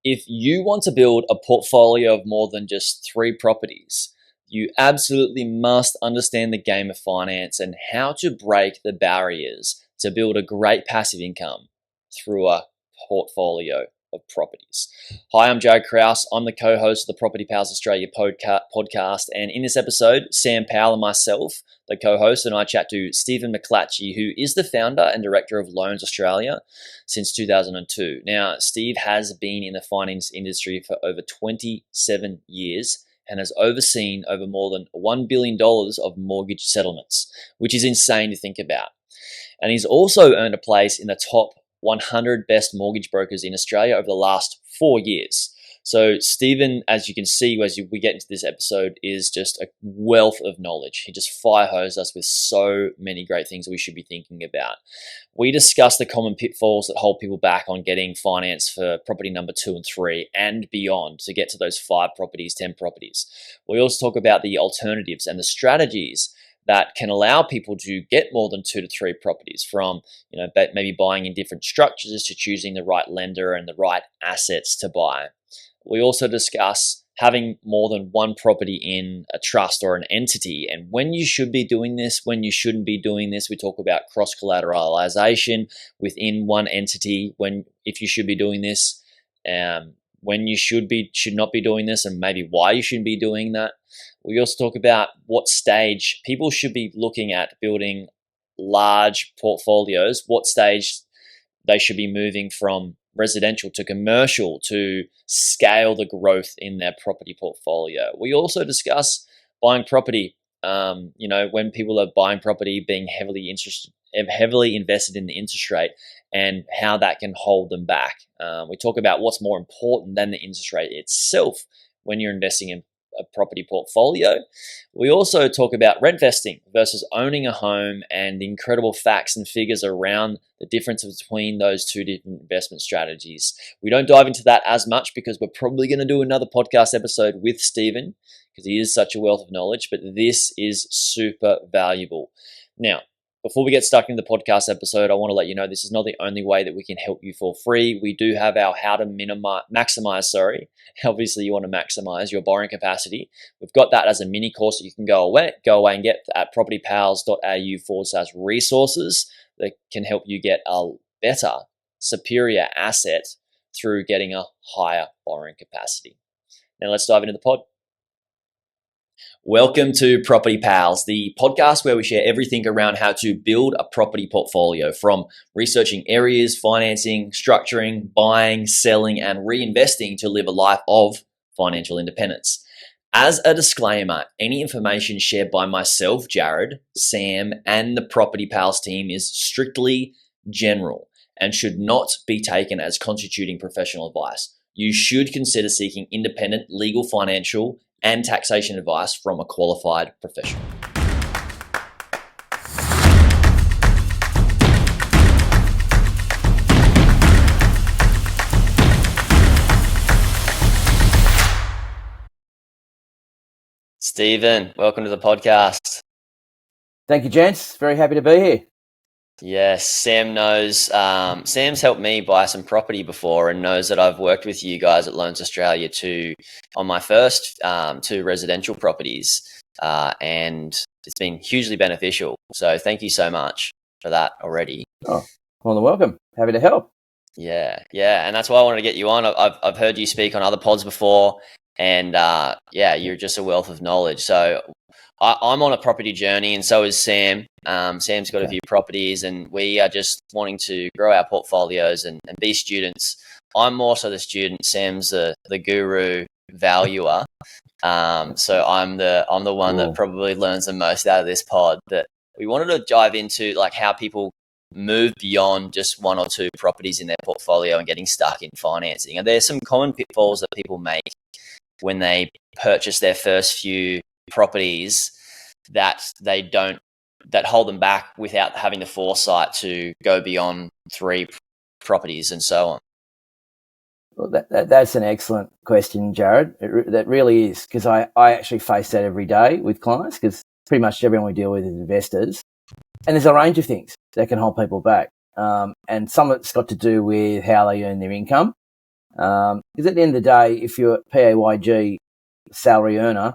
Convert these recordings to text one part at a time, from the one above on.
If you want to build a portfolio of more than just 3 properties, you absolutely must understand the game of finance and how to break the barriers to build a great passive income through a portfolio of properties. Hi, I'm Jared Krause. I'm the co-host of the Property Powers Australia podcast. And in this episode, Sam Powell and myself, the co-host, and I chat to Stephen McClatchie, who is the founder and director of Loans Australia since 2002. Now, Steve has been in the finance industry for over 27 years and has overseen over more than $1 billion of mortgage settlements, which is insane to think about. And he's also earned a place in the top 100 best mortgage brokers in Australia over the last 4 years. So Stephen, as you can see as we get into this episode, is just a wealth of knowledge. He just fire-hosed us with so many great things we should be thinking about. We discuss the common pitfalls that hold people back on getting finance for property number 2 and 3 and beyond to get to those 5 properties, 10 properties. We also talk about the alternatives and the strategies that can allow people to get more than 2 to 3 properties, from maybe buying in different structures to choosing the right lender and the right assets to buy. We also discuss having more than one property in a trust or an entity, and when you should be doing this, when you shouldn't be doing this. We talk about cross-collateralization within one entity, if you should be doing this, when you should not be doing this, and maybe why you shouldn't be doing that. We also talk about what stage people should be looking at building large portfolios, what stage they should be moving from residential to commercial to scale the growth in their property portfolio. We also discuss buying property, when people are buying property, being heavily invested in the interest rate and how that can hold them back. We talk about what's more important than the interest rate itself when you're investing in a property portfolio. We also talk about rent vesting versus owning a home and the incredible facts and figures around the difference between those two different investment strategies. We don't dive into that as much because we're probably going to do another podcast episode with Stephen because he is such a wealth of knowledge, but this is super valuable. Now, before we get stuck into the podcast episode, I want to let you know this is not the only way that we can help you for free. We do have our how to maximize. Obviously, you want to maximize your borrowing capacity. We've got that as a mini course that you can go away and get at propertypowers.au/resources that can help you get a better, superior asset through getting a higher borrowing capacity. Now let's dive into the pod. Welcome to Property Pals, the podcast where we share everything around how to build a property portfolio, from researching areas, financing, structuring, buying, selling, and reinvesting to live a life of financial independence. As a disclaimer, any information shared by myself, Jared, Sam, and the Property Pals team is strictly general and should not be taken as constituting professional advice. You should consider seeking independent legal, financial, and taxation advice from a qualified professional. Stephen, welcome to the podcast. Thank you, gents. Very happy to be here. Yes, Sam knows. Sam's helped me buy some property before and knows that I've worked with you guys at Loans Australia on my first 2 residential properties, and it's been hugely beneficial. So thank you so much for that already. Oh, well, welcome. Happy to help. Yeah, and that's why I wanted to get you on. I've heard you speak on other pods before, and you're just a wealth of knowledge. So I'm on a property journey, and so is Sam. Sam's got a few properties, and we are just wanting to grow our portfolios and be students. I'm more so the student. Sam's the guru valuer. So I'm the one that probably learns the most out of this pod. That we wanted to dive into, like, how people move beyond just 1 or 2 properties in their portfolio and getting stuck in financing. And there's some common pitfalls that people make when they purchase their first few properties that hold them back without having the foresight to go beyond 3 properties and so on. Well, that's an excellent question, Jared. That really is, because I actually face that every day with clients, because pretty much everyone we deal with is investors. And there's a range of things that can hold people back. And some of it's got to do with how they earn their income. Because at the end of the day, if you're a PAYG salary earner,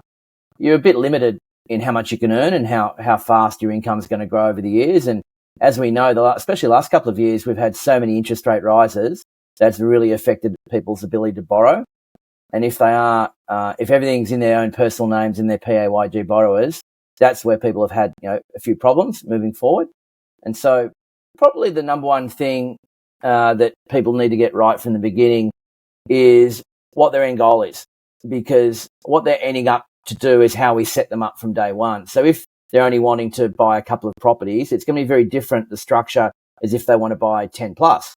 you're a bit limited in how much you can earn and how fast your income is going to grow over the years. And as we know, especially the last couple of years, we've had so many interest rate rises that's really affected people's ability to borrow. And if everything's in their own personal names and their PAYG borrowers, that's where people have had, a few problems moving forward. And so probably the number one thing that people need to get right from the beginning is what their end goal is, because what they're ending up to do is how we set them up from day one. So if they're only wanting to buy a couple of properties, it's going to be very different, the structure, as if they want to buy 10 plus.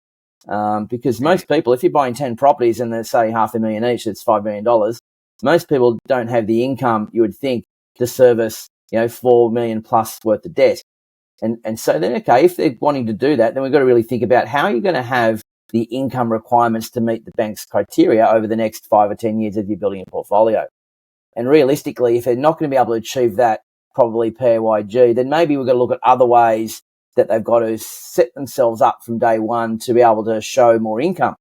Because most people, if you're buying 10 properties and they're say $500,000 each, it's $5 million, most people don't have the income you would think to service, $4 million plus worth of debt. And so then, okay, if they're wanting to do that, then we've got to really think about how you're going to have the income requirements to meet the bank's criteria over the next 5 or 10 years as you're building a portfolio. And realistically, if they're not going to be able to achieve that, probably PAYG, then maybe we've got to look at other ways that they've got to set themselves up from day one to be able to show more income.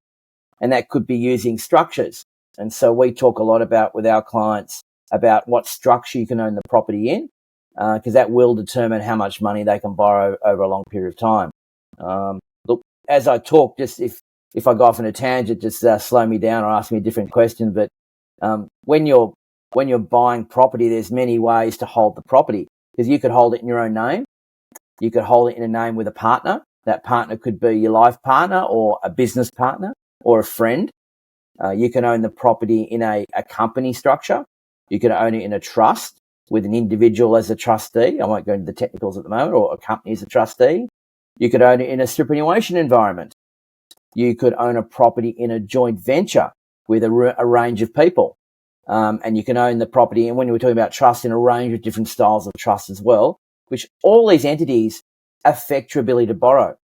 And that could be using structures. And so we talk a lot about with our clients about what structure you can own the property in, because that will determine how much money they can borrow over a long period of time. Look, as I talk, just if I go off on a tangent, just slow me down or ask me a different question. But when you're buying property, there's many ways to hold the property, because you could hold it in your own name. You could hold it in a name with a partner. That partner could be your life partner or a business partner or a friend. You can own the property in a company structure. You can own it in a trust with an individual as a trustee. I won't go into the technicals at the moment, or a company as a trustee. You could own it in a superannuation environment. You could own a property in a joint venture with a range of people. And you can own the property, and when we're talking about trust, in a range of different styles of trust as well, which all these entities affect your ability to borrow.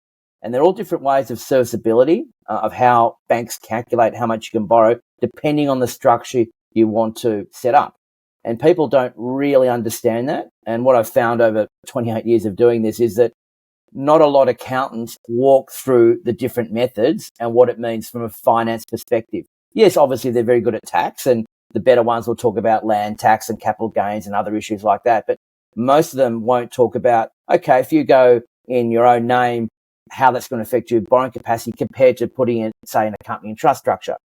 And they're all different ways of serviceability, of how banks calculate how much you can borrow, depending on the structure you want to set up. And people don't really understand that. And what I've found over 28 years of doing this is that not a lot of accountants walk through the different methods and what it means from a finance perspective. Yes, obviously they're very good at tax, and the better ones will talk about land tax and capital gains and other issues like that. But most of them won't talk about, okay, if you go in your own name, how that's going to affect your borrowing capacity compared to putting it, say, in a company and trust structure.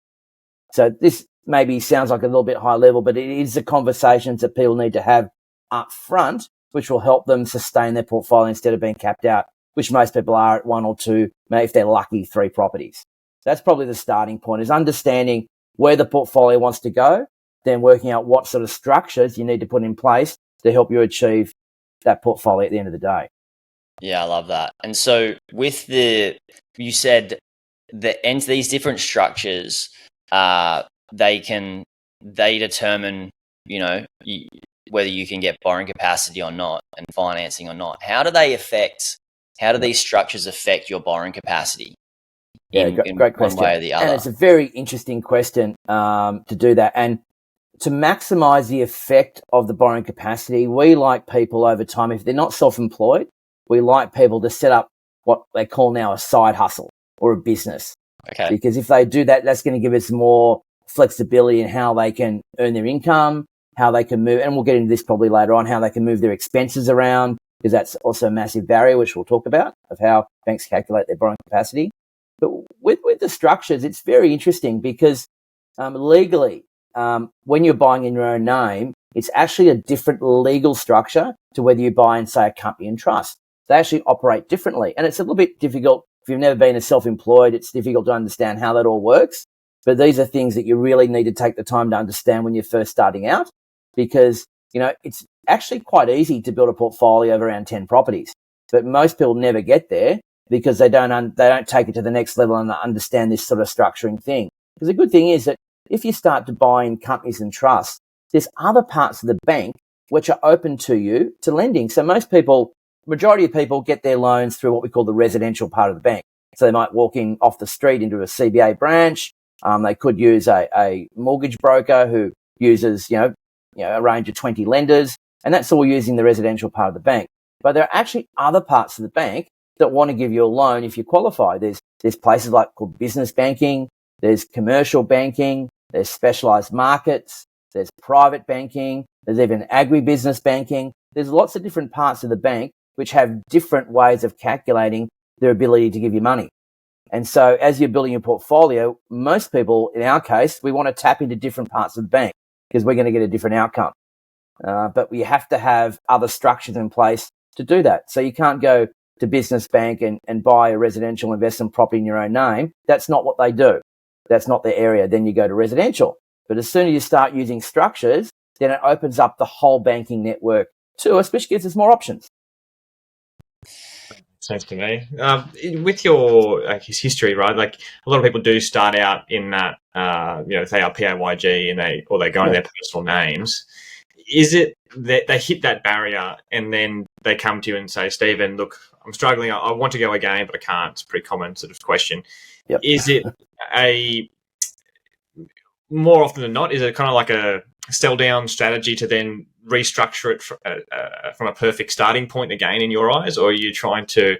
So this maybe sounds like a little bit high level, but it is the conversations that people need to have up front, which will help them sustain their portfolio instead of being capped out, which most people are at 1 or 2, maybe if they're lucky, 3 properties. That's probably the starting point, is understanding where the portfolio wants to go, then working out what sort of structures you need to put in place to help you achieve that portfolio at the end of the day. Yeah, I love that. And so with you said these different structures, they determine, whether you can get borrowing capacity or not and financing or not. How do these structures affect your borrowing capacity? Great question. One way or the other. And it's a very interesting question to do that. And to maximize the effect of the borrowing capacity, we like people over time, if they're not self-employed, we like people to set up what they call now a side hustle or a business. Okay. Because if they do that, that's going to give us more flexibility in how they can earn their income, how they can move, and we'll get into this probably later on, how they can move their expenses around, because that's also a massive barrier, which we'll talk about, of how banks calculate their borrowing capacity. But with the structures, it's very interesting because legally, when you're buying in your own name, it's actually a different legal structure to whether you buy in, say, a company and trust. They actually operate differently. And it's a little bit difficult. If you've never been a self-employed, it's difficult to understand how that all works. But these are things that you really need to take the time to understand when you're first starting out, because, it's actually quite easy to build a portfolio of around 10 properties. But most people never get there because they don't take it to the next level and understand this sort of structuring thing. Because the good thing is that if you start to buy in companies and trusts, there's other parts of the bank which are open to you to lending. So majority of people get their loans through what we call the residential part of the bank. So they might walk in off the street into a CBA branch. They could use a mortgage broker who uses, a range of 20 lenders, and that's all using the residential part of the bank. But there are actually other parts of the bank that want to give you a loan if you qualify. There's places called business banking. there's commercial banking, there's specialised markets, there's private banking, there's even agribusiness banking. There's lots of different parts of the bank which have different ways of calculating their ability to give you money. And so as you're building your portfolio, most people, in our case, we want to tap into different parts of the bank because we're going to get a different outcome. But we have to have other structures in place to do that. So you can't go to business bank and buy a residential investment property in your own name. That's not what they do. That's not their area. Then you go to residential. But as soon as you start using structures, then it opens up the whole banking network to us, which gives us more options. Sense to me. With your history, right? Like a lot of people do start out in that, if they are PAYG and they go into their personal names. Is it that they hit that barrier and then they come to you and say, Stephen, look, I'm struggling. I want to go again, but I can't. It's a pretty common sort of question. Yep. Is it more often than not, is it kind of like a sell down strategy to then restructure it from a perfect starting point again in your eyes? Or are you trying to,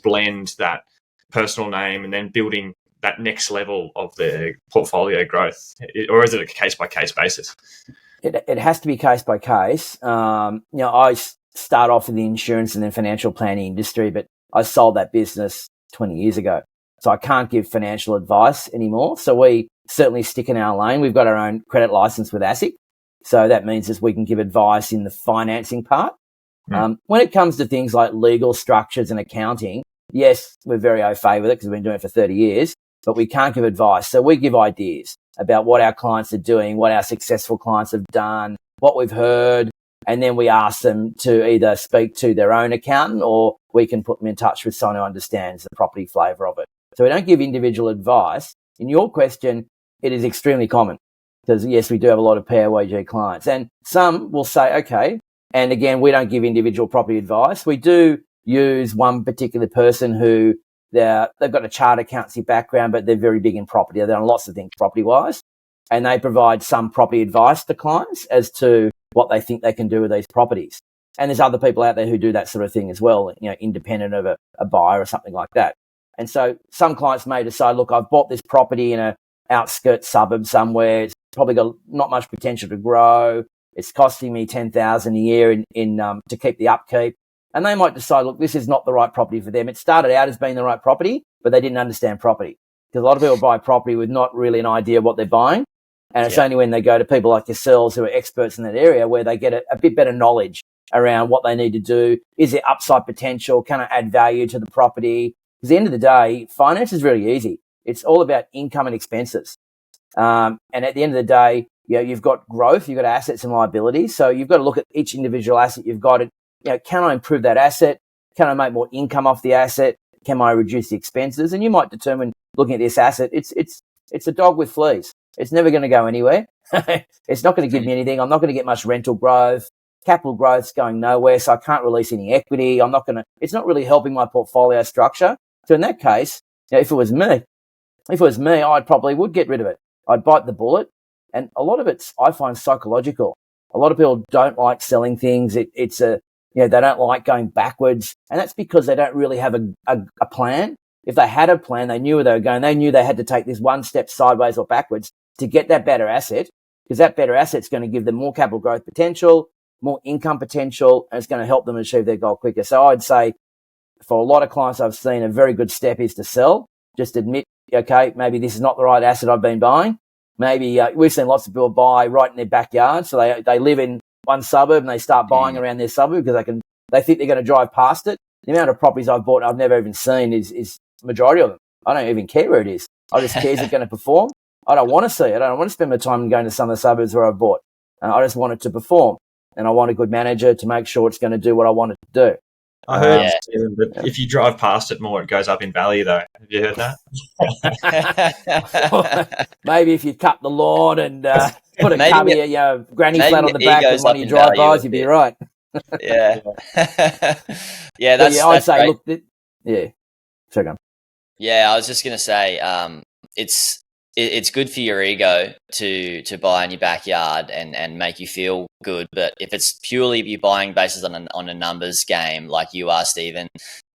blend that personal name and then building that next level of the portfolio growth? Or is it a case-by-case basis? It has to be case by case. I start off in the insurance and then financial planning industry, but I sold that business 20 years ago. So I can't give financial advice anymore. So we certainly stick in our lane. We've got our own credit license with ASIC. So that means that we can give advice in the financing part. When it comes to things like legal structures and accounting, yes, we're very au fait with it because we've been doing it for 30 years, but we can't give advice. So we give ideas about what our clients are doing, what our successful clients have done, what we've heard, and then we ask them to either speak to their own accountant or we can put them in touch with someone who understands the property flavour of it. So we don't give individual advice. In your question, it is extremely common because, yes, we do have a lot of PAYG clients. And some will say, okay, and again, we don't give individual property advice. We do use one particular person who they've got a chartered accountancy background, but they're very big in property. They've done lots of things property-wise, and they provide some property advice to clients as to what they think they can do with these properties. And there's other people out there who do that sort of thing as well, independent of a buyer or something like that. And so some clients may decide, look, I've bought this property in an outskirts suburb somewhere. It's probably got not much potential to grow. It's costing me $10,000 a year in to keep the upkeep. And they might decide, look, this is not the right property for them. It started out as being the right property, but they didn't understand property. Because a lot of people buy property with not really an idea of what they're buying. And it's only when they go to people like yourselves who are experts in that area where they get a bit better knowledge around what they need to do. Is there upside potential? Can I add value to the property? Because at the end of the day, finance is really easy. It's all about income and expenses. And at the end of the day, you've got growth, you've got assets and liabilities. So you've got to look at each individual asset you've got. Can I improve that asset? Can I make more income off the asset? Can I reduce the expenses? And you might determine, looking at this asset, it's a dog with fleas. It's never going to go anywhere. It's not going to give me anything. I'm not going to get much rental growth. Capital growth's going nowhere, so I can't release any equity. It's not really helping my portfolio structure. So in that case, if it was me, I probably would get rid of it. I'd bite the bullet. And a lot of it's, I find, psychological. A lot of people don't like selling things. They don't like going backwards. And that's because they don't really have a plan. If they had a plan, they knew where they were going. They knew they had to take this one step sideways or backwards to get that better asset, because that better asset's going to give them more capital growth potential, more income potential, and it's going to help them achieve their goal quicker. So I'd say for a lot of clients I've seen, a very good step is to sell. Just admit, okay, maybe this is not the right asset I've been buying. Maybe we've seen lots of people buy right in their backyard. So they live in one suburb and they start buying around their suburb because they think they're going to drive past it. The amount of properties I've bought I've never even seen is the majority of them. I don't even care where it is. I just care, is it going to perform? I don't want to see it. I don't want to spend my time going to some of the suburbs where I've bought. I just want it to perform. And I want a good manager to make sure it's going to do what I want it to do. I heard that if you drive past it more, it goes up in value, though. Have you heard that? Maybe if you cut the lawn and put a granny flat on the back of one of your drive-bys, you'd be right. Yeah. I'd say, great. Look, sorry, go on. Yeah, I was just going to say, it's good for your ego to buy in your backyard and make you feel good. But if it's purely you're buying basis on a numbers game like you are, Stephen,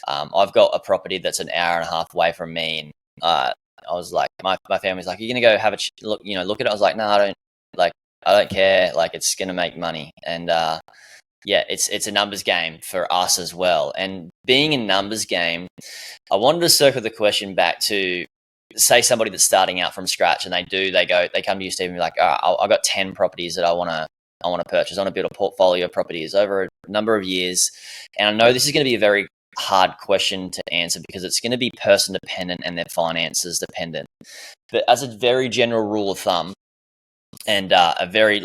I've got a property that's an hour and a half away from me. And I was like, my family's like, "You're gonna go have a look, look at it." I was like, "No, I don't care. Like, it's gonna make money." And yeah, it's a numbers game for us as well. And being a numbers game, I wanted to circle the question back to, say, somebody that's starting out from scratch, and they come to you, Steve, and be like, "I've got 10 properties that I want to purchase. I want to build a portfolio of properties over a number of years." And I know this is going to be a very hard question to answer because it's going to be person dependent and their finances dependent. But as a very general rule of thumb, and a very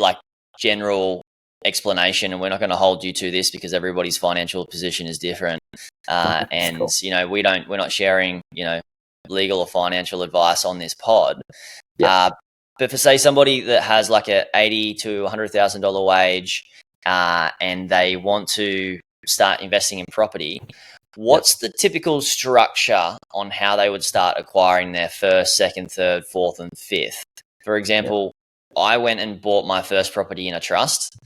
general explanation, and we're not going to hold you to this because everybody's financial position is different, and Cool. we're not sharing legal or financial advice on this pod. Yeah. But for, say, somebody that has like a $80,000 to $100,000 wage, and they want to start investing in property, what's the typical structure on how they would start acquiring their first, second, third, fourth, and fifth? For example, I went and bought my first property in a trust,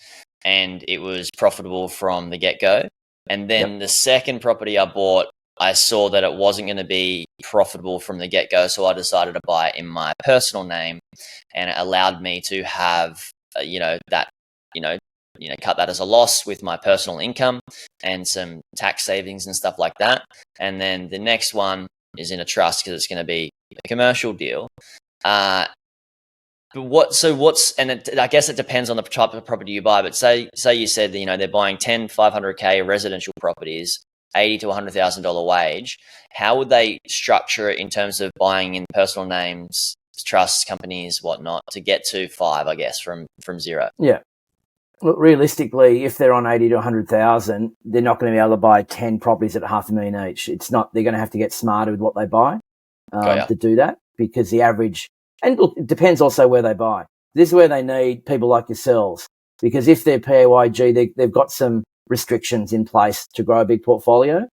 and it was profitable from the get-go. And then the second property I bought, I saw that it wasn't going to be profitable from the get-go, so I decided to buy it in my personal name, and it allowed me to have cut that as a loss with my personal income and some tax savings and stuff like that. And then the next one is in a trust because it's going to be a commercial deal. I guess it depends on the type of property you buy, but say you said that, they're buying 10 500K residential properties, $80,000 to $100,000 wage. How would they structure it in terms of buying in personal names, trusts, companies, whatnot, to get to 5, I guess, from zero? Yeah. Look, realistically, if they're on 80 to 100,000, they're not going to be able to buy 10 properties at $500,000 each. It's not. They're going to have to get smarter with what they buy to do that, because the average. And look, it depends also where they buy. This is where they need people like yourselves, because if they're PAYG, they've got some restrictions in place to grow a big portfolio.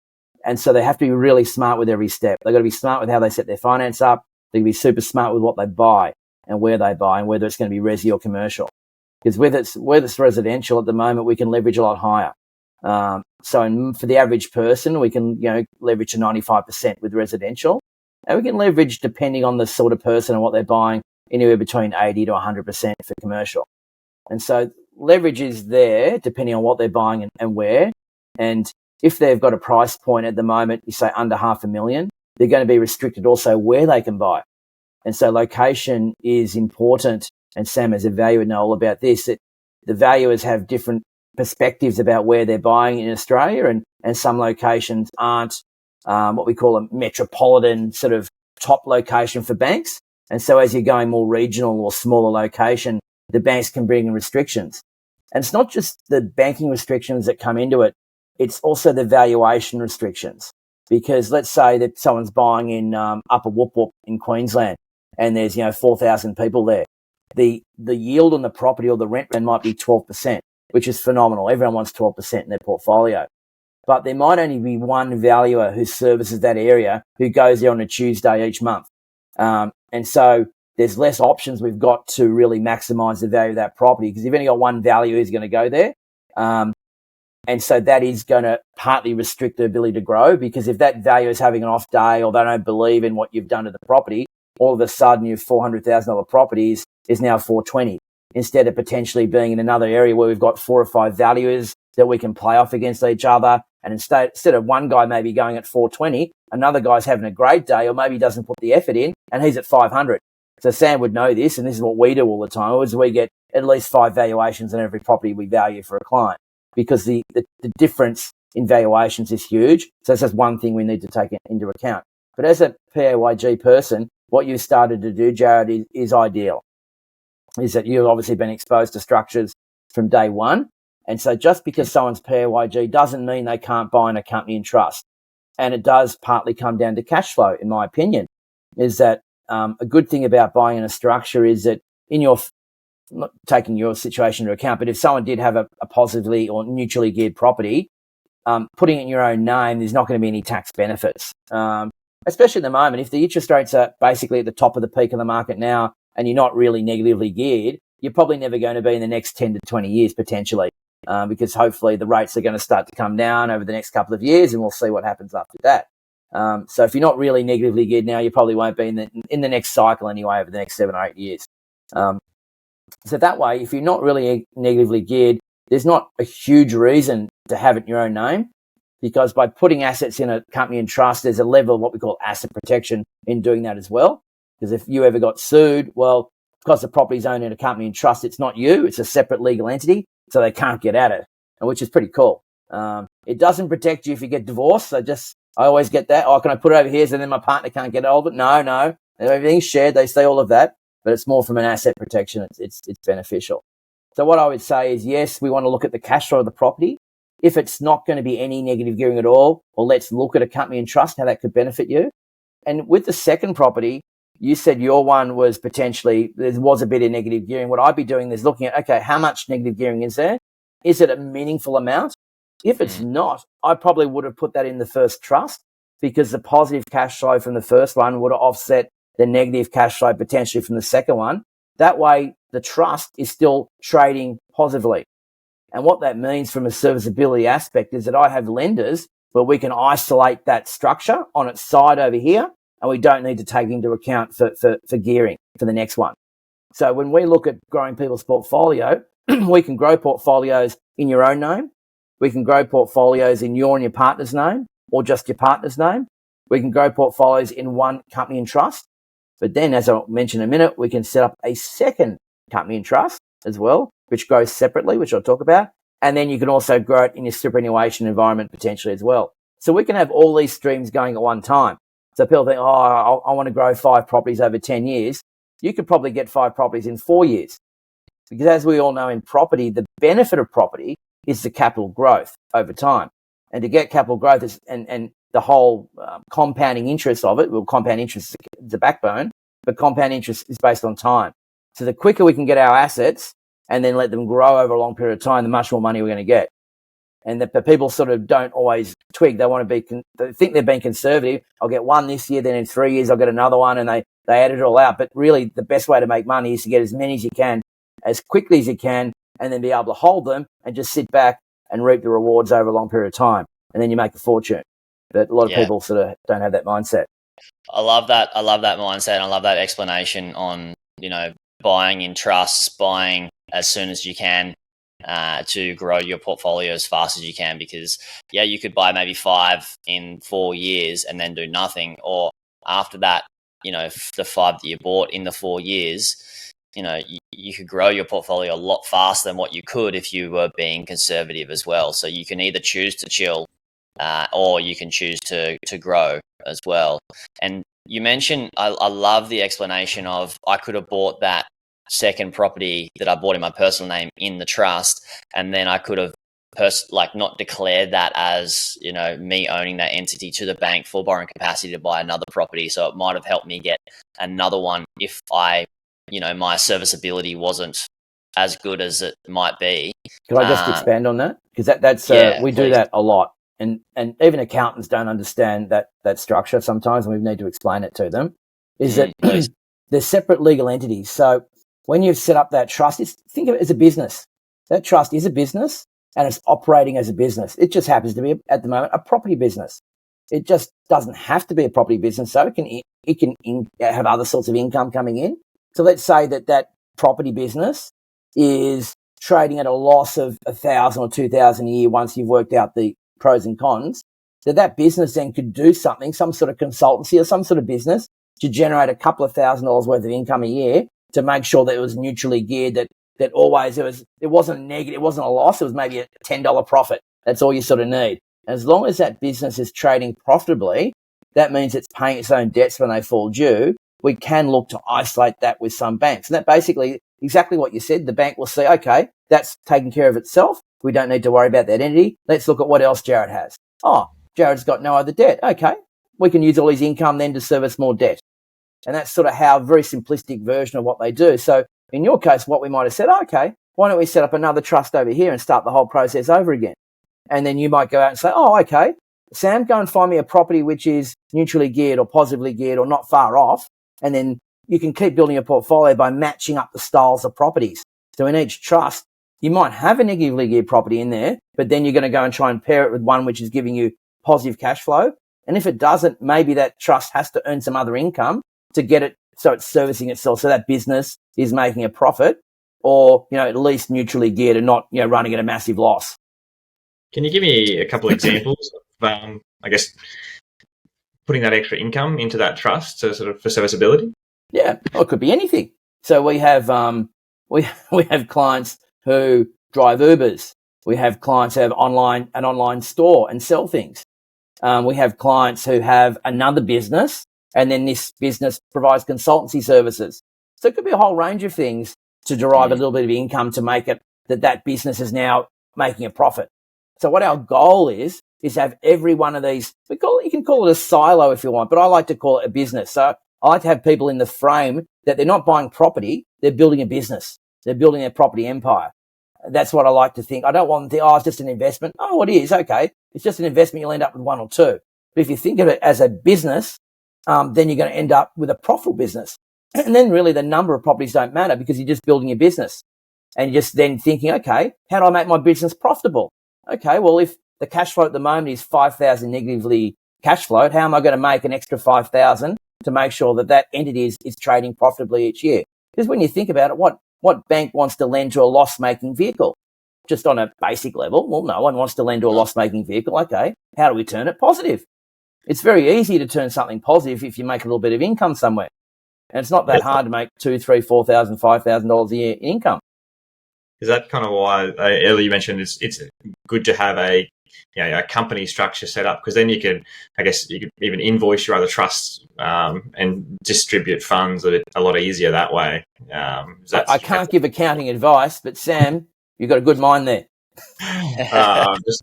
And so they have to be really smart with every step. They've got to be smart with how they set their finance up. They can be super smart with what they buy and where they buy and whether it's going to be resi or commercial. Because whether it's residential at the moment, we can leverage a lot higher. So for the average person, we can leverage to 95% with residential. And we can leverage, depending on the sort of person and what they're buying, anywhere between 80 to 100% for commercial. And so leverage is there depending on what they're buying and where. And if they've got a price point at the moment, you say under $500,000, they're going to be restricted also where they can buy. And so location is important. And Sam has a valuer know all about this, that the valuers have different perspectives about where they're buying in Australia, and some locations aren't what we call a metropolitan sort of top location for banks. And so as you're going more regional or smaller location, the banks can bring in restrictions. And it's not just the banking restrictions that come into it, it's also the valuation restrictions. Because let's say that someone's buying in Upper Whoop Whoop in Queensland, and there's 4,000 people there. The yield on the property or the rent might be 12%, which is phenomenal. Everyone wants 12% in their portfolio. But there might only be one valuer who services that area who goes there on a Tuesday each month. And so there's less options we've got to really maximise the value of that property, because you've only got one valuer who's going to go there. And so that is going to partly restrict the ability to grow, because if that valuer is having an off day or they don't believe in what you've done to the property, all of a sudden your $400,000 property is now $420, instead of potentially being in another area where we've got 4 or 5 valuers that we can play off against each other. And instead of one guy maybe going at 420, another guy's having a great day, or maybe he doesn't put the effort in and he's at 500. So Sam would know this, and this is what we do all the time, is we get at least 5 valuations on every property we value for a client, because the difference in valuations is huge. So that's just one thing we need to take into account. But as a PAYG person, what you started to do, Jared, is ideal. Is that you've obviously been exposed to structures from day one. And so just because someone's PAYG doesn't mean they can't buy in a company and trust. And it does partly come down to cash flow, in my opinion, is that a good thing about buying in a structure is that not taking your situation into account, but if someone did have a positively or neutrally geared property, putting it in your own name, there's not going to be any tax benefits. Especially at the moment, if the interest rates are basically at the top of the peak of the market now and you're not really negatively geared, you're probably never going to be in the next 10 to 20 years potentially, because hopefully the rates are going to start to come down over the next couple of years, and we'll see what happens after that. So if you're not really negatively geared now, you probably won't be in the next cycle anyway over the next 7 or 8 years. So that way, if you're not really negatively geared, there's not a huge reason to have it in your own name, because by putting assets in a company and trust, there's a level of what we call asset protection in doing that as well. Because if you ever got sued, well, because the property's owned in a company and trust, it's not you, it's a separate legal entity, so they can't get at it, which is pretty cool. It doesn't protect you if you get divorced. So I always get that. Oh, can I put it over here so then my partner can't get hold of it? No. Everything's shared. They say all of that, but it's more from an asset protection. It's beneficial. So what I would say is, yes, we want to look at the cash flow of the property. If it's not going to be any negative gearing at all, well, let's look at a company and trust, how that could benefit you. And with the second property, you said your one was potentially, there was a bit of negative gearing. What I'd be doing is looking at, okay, how much negative gearing is there? Is it a meaningful amount? If it's not, I probably would have put that in the first trust, because the positive cash flow from the first one would have offset the negative cash flow potentially from the second one. That way, the trust is still trading positively. And what that means from a serviceability aspect is that I have lenders where we can isolate that structure on its side over here, and we don't need to take into account for gearing for the next one. So when we look at growing people's portfolio, we can grow portfolios in your own name. We can grow portfolios in your and your partner's name, or just your partner's name. We can grow portfolios in one company and trust. But then, as I'll mention in a minute, we can set up a second company and trust as well, which grows separately, which I'll talk about. And then you can also grow it in your superannuation environment potentially as well. So we can have all these streams going at one time. So people think, I want to grow 5 properties over 10 years. You could probably get 5 properties in 4 years. Because as we all know in property, the benefit of property is the capital growth over time. And to get capital growth is, and the whole compounding interest of it, well, compound interest is the backbone, but compound interest is based on time. So the quicker we can get our assets and then let them grow over a long period of time, the much more money we're going to get. And the people sort of don't always twig. They want to be, they think they're being conservative. I'll get one this year, then in 3 years I'll get another one, and they add it all out. But really the best way to make money is to get as many as you can, as quickly as you can, and then be able to hold them and just sit back and reap the rewards over a long period of time. And then you make a fortune. But a lot of people sort of don't have that mindset. I love that. I love that mindset. And I love that explanation on, buying in trusts, buying as soon as you can to grow your portfolio as fast as you can. Because, you could buy maybe 5 in 4 years and then do nothing. Or after that, the 5 that you bought in the 4 years, you could grow your portfolio a lot faster than what you could if you were being conservative as well. So you can either choose to chill or you can choose to grow as well. And you mentioned, I love the explanation of, I could have bought that second property that I bought in my personal name in the trust, and then I could have not declared that as, me owning that entity to the bank for borrowing capacity to buy another property. So it might have helped me get another one if my serviceability wasn't as good as it might be. Could I just expand on that? Because that's we do that a lot. And even accountants don't understand that structure sometimes, and we need to explain it to them, is that they're separate legal entities. So when you've set up that trust, think of it as a business. That trust is a business, and it's operating as a business. It just happens to be, at the moment, a property business. It just doesn't have to be a property business, so it can have other sorts of income coming in. So let's say that property business is trading at a loss of 1,000 or 2,000 a year once you've worked out the pros and cons. So that business then could do something, some sort of consultancy or some sort of business, to generate a couple of $1,000s worth of income a year, to make sure that it was neutrally geared, that always it wasn't a negative, it wasn't a loss, it was maybe a $10 profit. That's all you sort of need. And as long as that business is trading profitably, that means it's paying its own debts when they fall due. We can look to isolate that with some banks. And that basically, exactly what you said, the bank will say, okay, that's taken care of itself. We don't need to worry about that entity. Let's look at what else Jared has. Oh, Jared's got no other debt. Okay, we can use all his income then to service more debt. And that's sort of how a very simplistic version of what they do. So in your case, what we might have said, okay, why don't we set up another trust over here and start the whole process over again? And then you might go out and say, oh, okay, Sam, go and find me a property which is neutrally geared or positively geared or not far off. And then you can keep building a portfolio by matching up the styles of properties. So in each trust, you might have a negatively geared property in there, but then you're going to go and try and pair it with one which is giving you positive cash flow. And if it doesn't, maybe that trust has to earn some other income to get it so it's servicing itself, so that business is making a profit, or, at least neutrally geared and not, running at a massive loss. Can you give me a couple of examples of, I guess, putting that extra income into that trust to sort of for serviceability? Yeah, or it could be anything. So we have we have clients who drive Ubers. We have clients who have an online store and sell things. We have clients who have another business, and then this business provides consultancy services. So it could be a whole range of things to derive a little bit of income to make it that business is now making a profit. So what our goal is to have every one of these, you can call it a silo if you want, but I like to call it a business. So I like to have people in the frame that they're not buying property, they're building a business. They're building a property empire. That's what I like to think. I don't want them to think, it's just an investment. Oh, it is. Okay. It's just an investment. You'll end up with one or two. But if you think of it as a business, then you're going to end up with a profitable business. And then really the number of properties don't matter because you're just building a business and you're just then thinking, okay, how do I make my business profitable? Okay, well, if the cash flow at the moment is 5,000 negatively cash flowed, how am I going to make an extra 5,000 to make sure that entity is trading profitably each year? Because when you think about it, what bank wants to lend to a loss-making vehicle? Just on a basic level, well, no one wants to lend to a loss-making vehicle. Okay, how do we turn it positive? It's very easy to turn something positive if you make a little bit of income somewhere. And it's not that hard to make $2,000, $3,000, $4,000, $5,000 a year in income. Is that kind of why earlier you mentioned it's good to have a company structure set up, because then you could even invoice your other trusts and distribute funds a lot easier that way. I can't give accounting advice, but Sam, you've got a good mind there. Just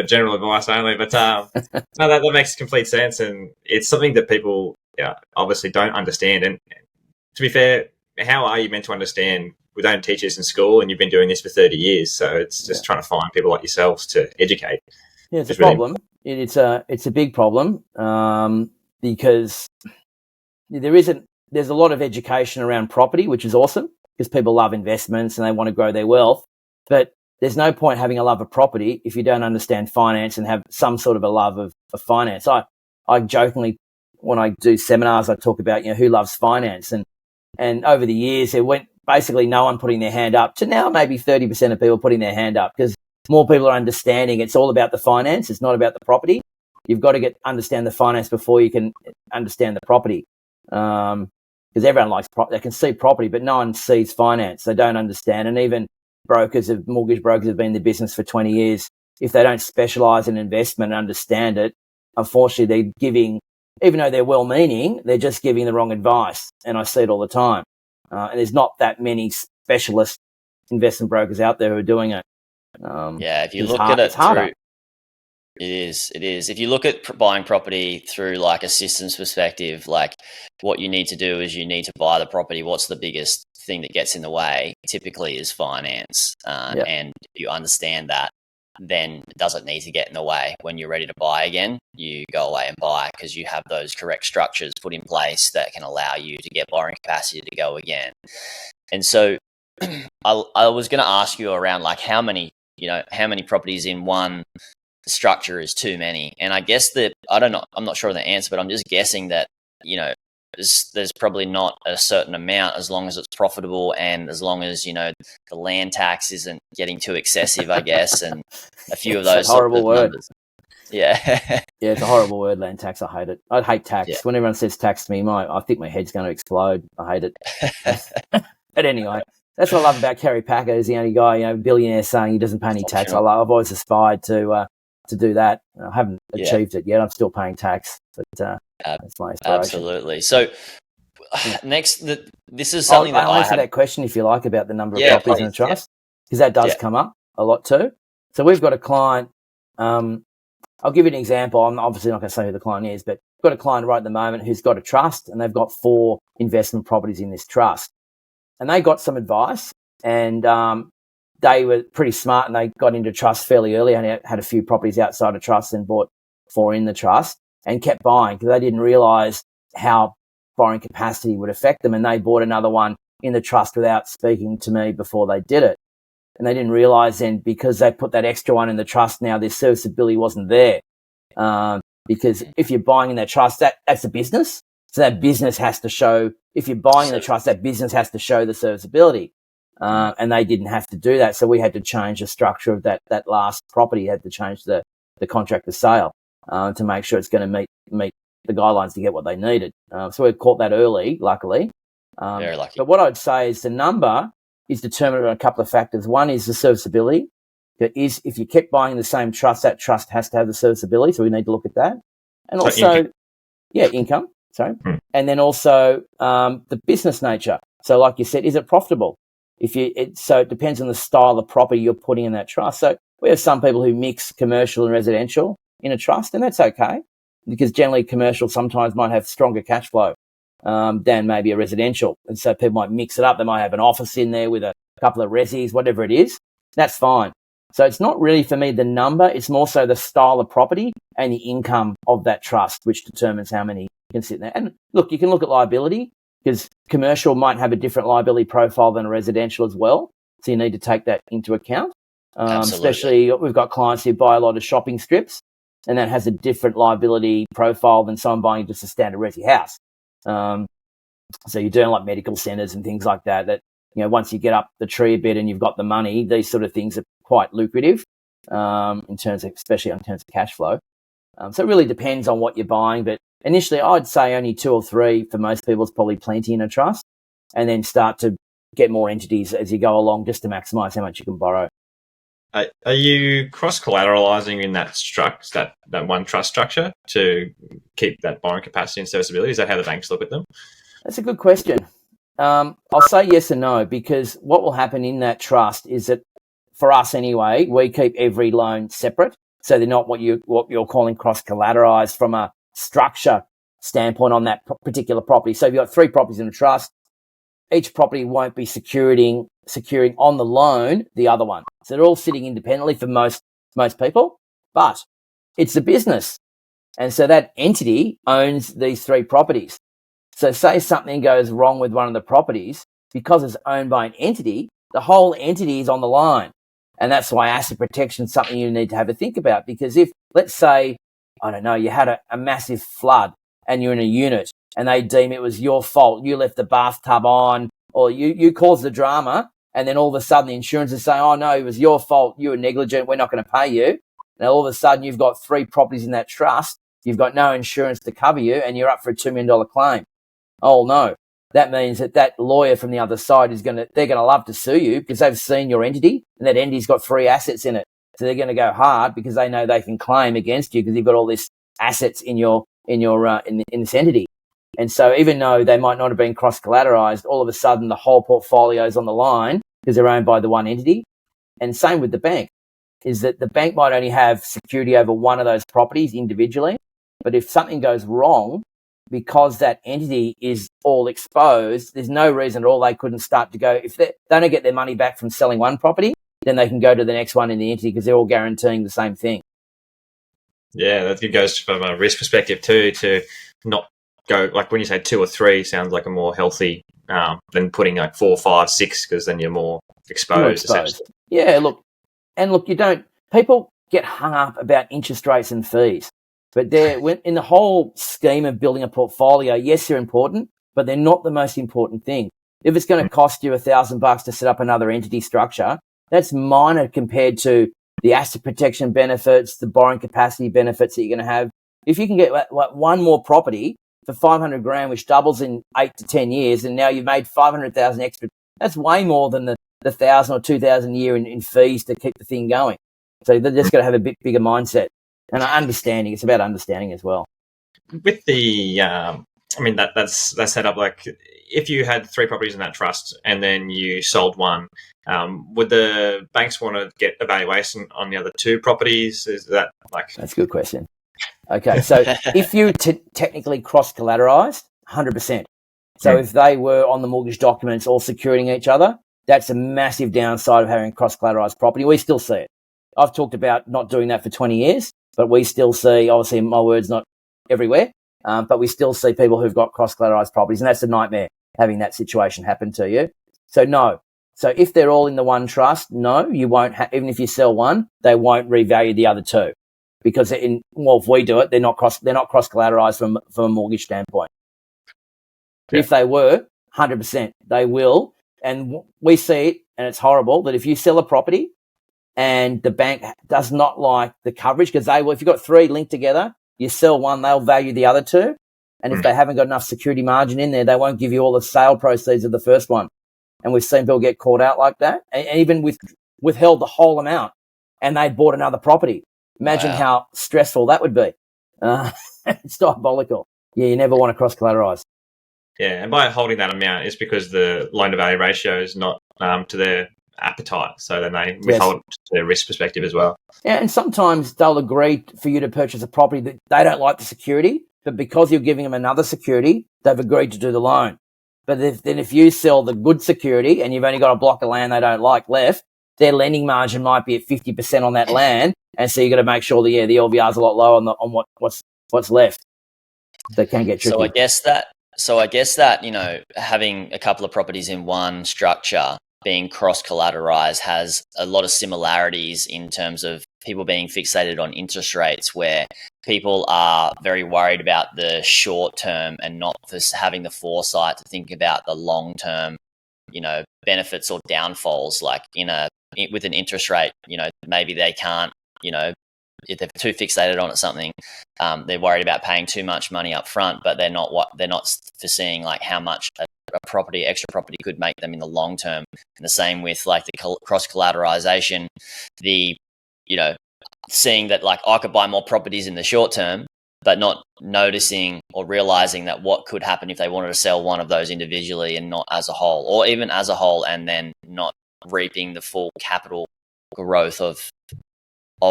general advice only, but no, that makes complete sense, and it's something that people obviously don't understand. And to be fair, how are you meant to understand? We don't teach this in school, and you've been doing this for 30 years, so it's just trying to find people like yourselves to educate. Yeah, it's a problem. It's a big problem because there's a lot of education around property, which is awesome because people love investments and they want to grow their wealth. But there's no point having a love of property if you don't understand finance and have some sort of a love of finance. I jokingly, when I do seminars, I talk about who loves finance, and over the years there went basically no one putting their hand up to now maybe 30% of people putting their hand up because more people are understanding it's all about the finance. It's not about the property. You've got to understand the finance before you can understand the property. Because everyone likes they can see property, but no one sees finance. They don't understand. And even mortgage brokers have been in the business for 20 years. If they don't specialize in investment and understand it, unfortunately they're giving, even though they're well-meaning, they're just giving the wrong advice. And I see it all the time. And there's not that many specialist investment brokers out there who are doing it. If you look at it through, it is. If you look at buying property through like a systems perspective, like what you need to do is you need to buy the property. What's the biggest thing that gets in the way? Typically is finance. And if you understand that, then it doesn't need to get in the way. When you're ready to buy again, you go away and buy because you have those correct structures put in place that can allow you to get borrowing capacity to go again. And so I was going to ask you around like how many properties in one structure is too many. And I guess that, I'm not sure of the answer, but I'm just guessing that, there's probably not a certain amount as long as it's profitable and as long as, the land tax isn't getting too excessive, I guess, and a few of those it's a horrible word. Numbers. Yeah. Yeah, it's a horrible word, land tax. I hate it. I hate tax. Yeah. When everyone says tax to me, I think my head's going to explode. I hate it. But anyway, that's what I love about Kerry Packer. He's the only guy, billionaire saying he doesn't pay any tax. Sure. I've always aspired to do that. I haven't achieved it yet. I'm still paying tax, but that's my aspiration. Absolutely. So next, this is something I'll answer that question if you like about the number of properties in the trust, because that does come up a lot too. So we've got a client. I'll give you an example. I'm obviously not going to say who the client is, but we've got a client right at the moment who's got a trust, and they've got 4 investment properties in this trust. And they got some advice, and they were pretty smart, and they got into trust fairly early and had a few properties outside of trust and bought 4 in the trust and kept buying because they didn't realize how borrowing capacity would affect them. And they bought another one in the trust without speaking to me before they did it. And they didn't realize then because they put that extra one in the trust, now their serviceability wasn't there. because if you're buying in that trust, that's a business. So that business has to show, if you're buying in the trust, that business has to show the serviceability. And they didn't have to do that. So we had to change the structure of that last property, had to change the contract of sale to make sure it's going to meet the guidelines to get what they needed. So we caught that early, luckily. Very lucky. But what I'd say is the number is determined on a couple of factors. One is the serviceability. If you kept buying the same trust, that trust has to have the serviceability. So we need to look at that. And So also, income. Sorry. And then also the business nature. So like you said, is it profitable? So it depends on the style of property you're putting in that trust. So we have some people who mix commercial and residential in a trust, and that's okay because generally commercial sometimes might have stronger cash flow than maybe a residential. And so people might mix it up. They might have an office in there with a couple of resis, whatever it is. That's fine. So it's not really for me the number. It's more so the style of property and the income of that trust, which determines how many can sit in there. And look, you can look at liability because commercial might have a different liability profile than a residential as well. So you need to take that into account. Especially we've got clients who buy a lot of shopping strips and that has a different liability profile than someone buying just a standard resi house. So you're doing like medical centres and things like that, once you get up the tree a bit and you've got the money, these sort of things are quite lucrative especially in terms of cash flow. So it really depends on what you're buying. But initially, I'd say only 2 or 3 for most people is probably plenty in a trust, and then start to get more entities as you go along just to maximise how much you can borrow. Are you cross-collateralizing in that one trust structure to keep that borrowing capacity and serviceability? Is that how the banks look at them? That's a good question. I'll say yes and no, because what will happen in that trust is that, for us anyway, we keep every loan separate. So they're not what you're calling cross-collateralized from a structure standpoint on that particular property. So if you've got 3 properties in a trust, each property won't be securing on the loan the other one. So they're all sitting independently for most people, but it's a business. And so that entity owns these 3 properties. So say something goes wrong with one of the properties, because it's owned by an entity, the whole entity is on the line. And that's why asset protection is something you need to have a think about. Because if, let's say, I don't know, you had a massive flood and you're in a unit and they deem it was your fault, you left the bathtub on, or you caused the drama, and then all of a sudden the insurance is saying, oh no, it was your fault, you were negligent, we're not going to pay you. And all of a sudden you've got 3 properties in that trust, you've got no insurance to cover you, and you're up for a $2 million claim. Oh no. That means that lawyer from the other side they're going to love to sue you because they've seen your entity and that entity's got 3 assets in it. So they're going to go hard because they know they can claim against you because you've got all these assets in this entity. And so even though they might not have been cross-collateralized, all of a sudden the whole portfolio is on the line because they're owned by the one entity. And same with the bank, is that the bank might only have security over one of those properties individually. But if something goes wrong, because that entity is all exposed, there's no reason at all they couldn't start to go. If they don't get their money back from selling one property, then they can go to the next one in the entity because they're all guaranteeing the same thing. Yeah, that goes from a risk perspective too, to not go, like when you say 2 or 3, sounds like a more healthy than putting like 4, 5, 6, because then you're more exposed. Yeah, look, people get hung up about interest rates and fees. But in the whole scheme of building a portfolio, yes, they're important, but they're not the most important thing. If it's going to cost you $1,000 to set up another entity structure, that's minor compared to the asset protection benefits, the borrowing capacity benefits that you're going to have. If you can get one more property for $500,000, which doubles in 8 to 10 years, and now you've made $500,000 extra, that's way more than the $1,000 or $2,000 a year in fees to keep the thing going. So they're just going to have a bit bigger mindset. And understanding, it's about understanding as well. With the, that's set up like if you had 3 properties in that trust and then you sold one, would the banks want to get evaluation on the other 2 properties? Is that like... That's a good question. Okay, so if you technically cross-collateralized, 100%. So if they were on the mortgage documents all securing each other, that's a massive downside of having cross-collateralized property. We still see it. I've talked about not doing that for 20 years. But we still see, obviously my word's not everywhere, but we still see people who've got cross-collateralized properties, and that's a nightmare, having that situation happen to you. So no. So if they're all in the one trust, no, you won't even if you sell one, they won't revalue the other 2. because if we do it, they're not cross collateralized from a mortgage standpoint. Yeah. If they were, 100%, they will. And we see it, and it's horrible that if you sell a property and the bank does not like the coverage, because if you've got three linked together, you sell one, they'll value the other two. And if they haven't got enough security margin in there, they won't give you all the sale proceeds of the first one. And we've seen people get caught out like that, and even withheld the whole amount, and they bought another property. Imagine how stressful that would be. It's diabolical. Yeah, you never want to cross collateralize. Yeah, and by holding that amount, it's because the loan to value ratio is not to their appetite, so then they withhold to their risk perspective as well. Yeah, and sometimes they'll agree for you to purchase a property that they don't like the security, but because you're giving them another security, they've agreed to do the loan. But if you sell the good security and you've only got a block of land they don't like left, their lending margin might be at 50% on that land, and so you've got to make sure that the LVR is a lot lower on what's left. They can get tricky. So I guess that having a couple of properties in one structure being cross-collateralized has a lot of similarities in terms of people being fixated on interest rates, where people are very worried about the short term and not having the foresight to think about the long term, benefits or downfalls. Like with an interest rate, maybe they can't, if they're too fixated on something, they're worried about paying too much money up front, but they're not foreseeing like how much extra property could make them in the long term. And the same with like the cross collateralization, seeing that like I could buy more properties in the short term, but not noticing or realizing that what could happen if they wanted to sell one of those individually and not as a whole, or even as a whole, and then not reaping the full capital growth of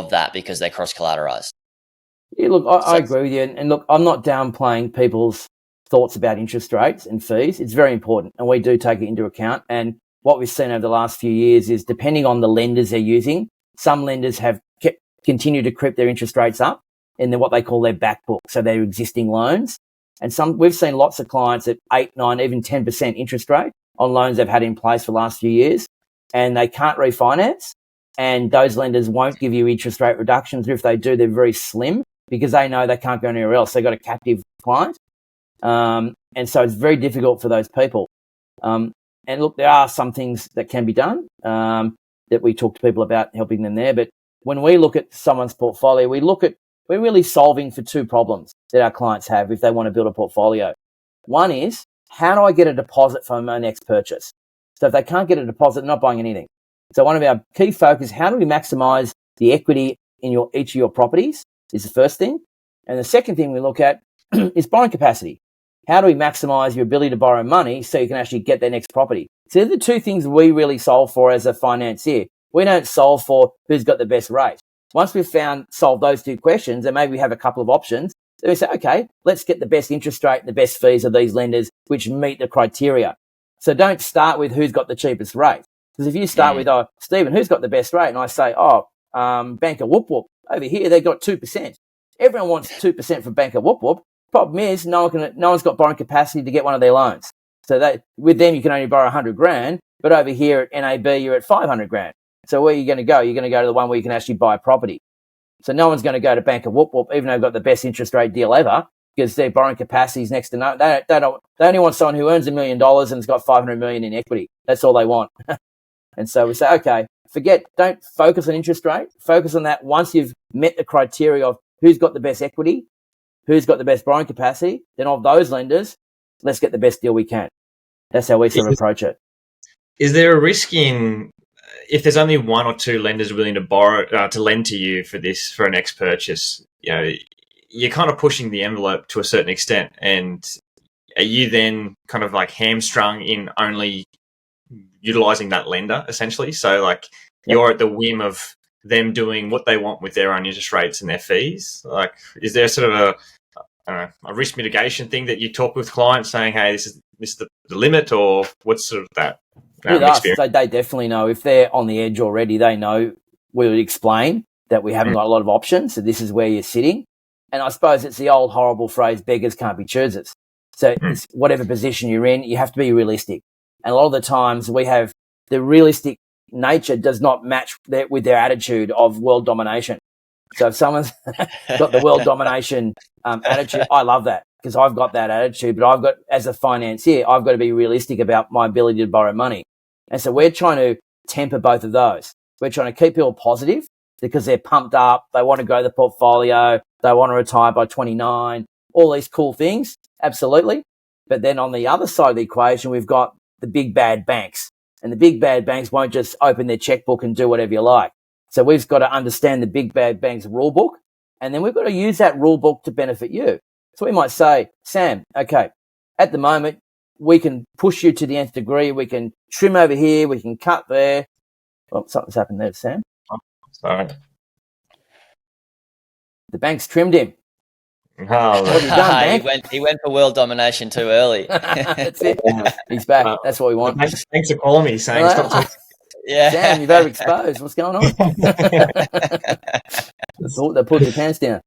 that because they cross collateralized. Yeah, look, I agree with you. And look, I'm not downplaying people's thoughts about interest rates and fees. It's very important, and we do take it into account. And what we've seen over the last few years is, depending on the lenders they're using, some lenders have continued to creep their interest rates up in what they call their back book, so their existing loans. And we've seen lots of clients at 8, 9, even 10% interest rate on loans they've had in place for the last few years, and they can't refinance. And those lenders won't give you interest rate reductions, or if they do, they're very slim because they know they can't go anywhere else. They've got a captive client. And so it's very difficult for those people. And look, there are some things that can be done that we talk to people about, helping them there. But when we look at someone's portfolio, we're really solving for two problems that our clients have if they want to build a portfolio. One is, how do I get a deposit for my next purchase? So if they can't get a deposit, they're not buying anything. So one of our key focus is, how do we maximize the equity in each of your properties, is the first thing. And the second thing we look at is borrowing capacity. How do we maximize your ability to borrow money so you can actually get that next property? So they're the two things we really solve for as a financier. We don't solve for who's got the best rate. Once we've solved those two questions, and maybe we have a couple of options, then we say, okay, let's get the best interest rate and the best fees of these lenders which meet the criteria. So don't start with who's got the cheapest rate. Because if you start with, Stephen, who's got the best rate? And I say, Banker Whoop Whoop. Over here, they got 2%. Everyone wants 2% from Banker Whoop Whoop. Problem is, no one's got borrowing capacity to get one of their loans. So with them, you can only borrow 100 grand, but over here at NAB, you're at 500 grand. So where are you going to go? You're going to go to the one where you can actually buy a property. So no one's going to go to Banker Whoop Whoop, even though they've got the best interest rate deal ever, because their borrowing capacity is next to no. They only want someone who earns $1 million and has got 500 million in equity. That's all they want. And so we say, okay, don't focus on interest rate. Focus on that once you've met the criteria of who's got the best equity, who's got the best borrowing capacity, then of those lenders, let's get the best deal we can. That's how we sort of approach it. Is there a risk in, if there's only one or two lenders willing to borrow, to lend to you for a next purchase, you're kind of pushing the envelope to a certain extent, and are you then kind of like hamstrung in only utilizing that lender, essentially? So like you're at the whim of them doing what they want with their own interest rates and their fees. Like, is there sort of a risk mitigation thing that you talk with clients, saying, hey, this is the limit, or what's sort of that with us, so they definitely know. If they're on the edge already, they know we would explain that we haven't got a lot of options, so this is where you're sitting. And I suppose it's the old horrible phrase, beggars can't be choosers. So it's whatever position you're in, you have to be realistic. And a lot of the times we have the realistic nature does not match with their attitude of world domination. So if someone's got the world domination attitude, I love that because I've got that attitude. But I've got, as a financier, I've got to be realistic about my ability to borrow money. And so we're trying to temper both of those. We're trying to keep people positive because they're pumped up. They want to grow the portfolio. They want to retire by 29. All these cool things, absolutely. But then on the other side of the equation, we've got the big bad banks. And the big bad banks won't just open their checkbook and do whatever you like. So we've got to understand the big bad bank's rule book, and then we've got to use that rule book to benefit you. So we might say, Sam, okay, at the moment, we can push you to the nth degree. We can trim over here. We can cut there. Well, something's happened there, Sam. Sorry. The bank's trimmed him. Oh, What have you done, bank? He went for world domination too early. That's it. He's back. That's what we want. Thanks for calling me, saying stop talking. Yeah. Sam, you've overexposed. What's going on? They pulled your pants down.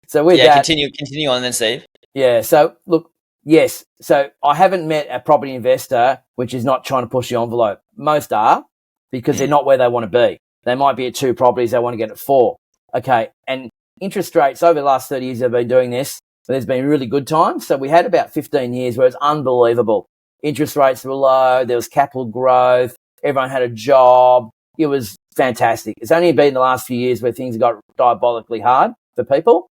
So with that, continue on then, Steve. Yeah. So look, yes. So I haven't met a property investor which is not trying to push the envelope. Most are because they're not where they want to be. They might be at 2 properties. They want to get at 4. Okay. And interest rates over the last 30 years, they've been doing this. There's been really good times. So we had about 15 years where it's unbelievable. Interest rates were low. There was capital growth. Everyone had a job. It was fantastic. It's only been the last few years where things got diabolically hard for people.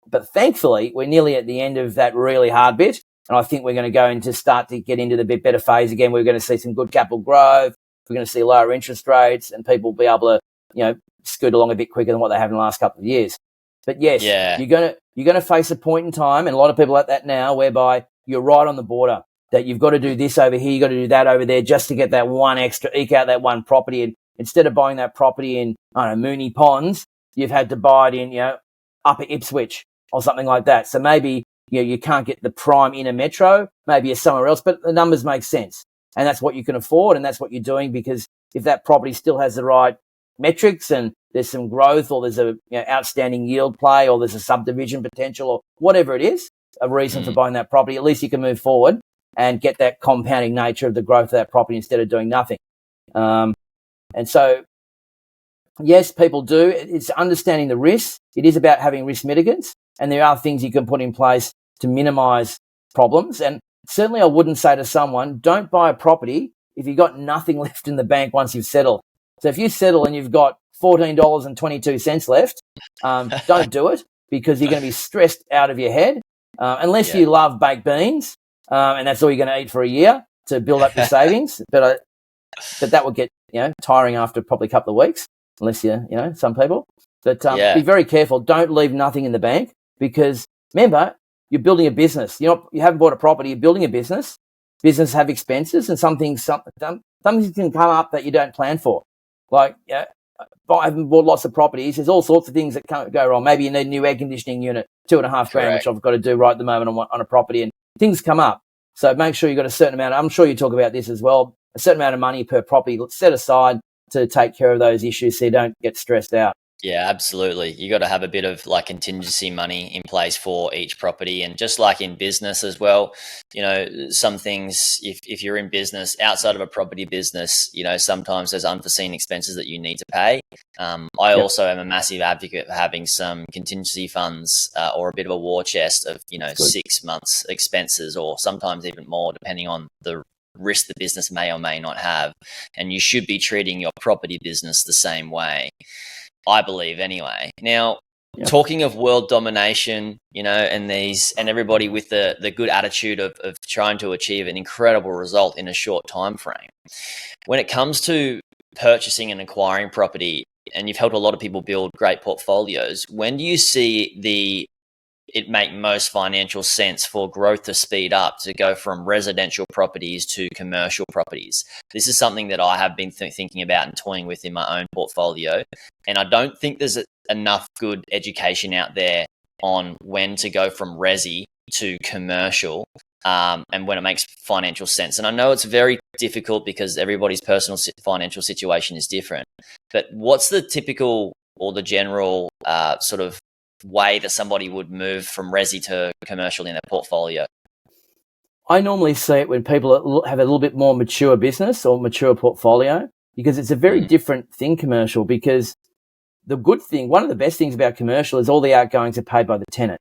But thankfully, we're nearly at the end of that really hard bit. And I think we're going to start to get into the bit better phase again. We're going to see some good capital growth. We're going to see lower interest rates and people will be able to, scoot along a bit quicker than what they have in the last couple of years. But yes, you're going to face a point in time, and a lot of people are at that now, whereby you're right on the border that you've got to do this over here, you've got to do that over there just to get that one extra, eke out that one property. And instead of buying that property in, Moonee Ponds, you've had to buy it in, Upper Ipswich or something like that. So maybe, you can't get the prime inner metro, maybe it's somewhere else, but the numbers make sense. And that's what you can afford, and that's what you're doing, because if that property still has the right metrics and there's some growth, or there's a outstanding yield play, or there's a subdivision potential, or whatever it is, a reason for buying that property, at least you can move forward and get that compounding nature of the growth of that property instead of doing nothing. And so, yes, people do. It's understanding the risks. It is about having risk mitigants, and there are things you can put in place to minimize problems. And certainly I wouldn't say to someone, don't buy a property if you've got nothing left in the bank once you've settled. So if you settle and you've got $14.22 left, don't do it, because you're going to be stressed out of your head, unless you love baked beans, and that's all you're going to eat for a year to build up your savings. But that would get tiring after probably a couple of weeks, unless some people. But be very careful. Don't leave nothing in the bank, because remember, you're building a business. You haven't bought a property. You're building a business. Business have expenses, and some things can come up that you don't plan for. Like, I haven't bought lots of properties. There's all sorts of things that can't go wrong. Maybe you need a new air conditioning unit, $2.5 grand, which I've got to do right at the moment on a property, and things come up. So make sure you've got a certain amount. I'm sure you talk about this as well. A certain amount of money per property set aside to take care of those issues, so you don't get stressed out. Yeah, absolutely. You got to have a bit of contingency money in place for each property. And just like in business as well, some things, if you're in business outside of a property business, sometimes there's unforeseen expenses that you need to pay. I also am a massive advocate for having some contingency funds or a bit of a war chest of, 6 months expenses, or sometimes even more, depending on the risk the business may or may not have. And you should be treating your property business the same way, I believe, anyway. Now, talking of world domination, and everybody with the good attitude of trying to achieve an incredible result in a short time frame. When it comes to purchasing and acquiring property, and you've helped a lot of people build great portfolios, when do you see it make most financial sense for growth to speed up, to go from residential properties to commercial properties? This is something that I have been thinking about and toying with in my own portfolio. And I don't think there's enough good education out there on when to go from resi to commercial, and when it makes financial sense. And I know it's very difficult because everybody's personal financial situation is different. But what's the typical or the general sort of way that somebody would move from resi to commercial in their portfolio? I normally see it when people have a little bit more mature business or mature portfolio, because it's a very different thing, commercial, because the good thing, one of the best things about commercial is all the outgoings are paid by the tenant.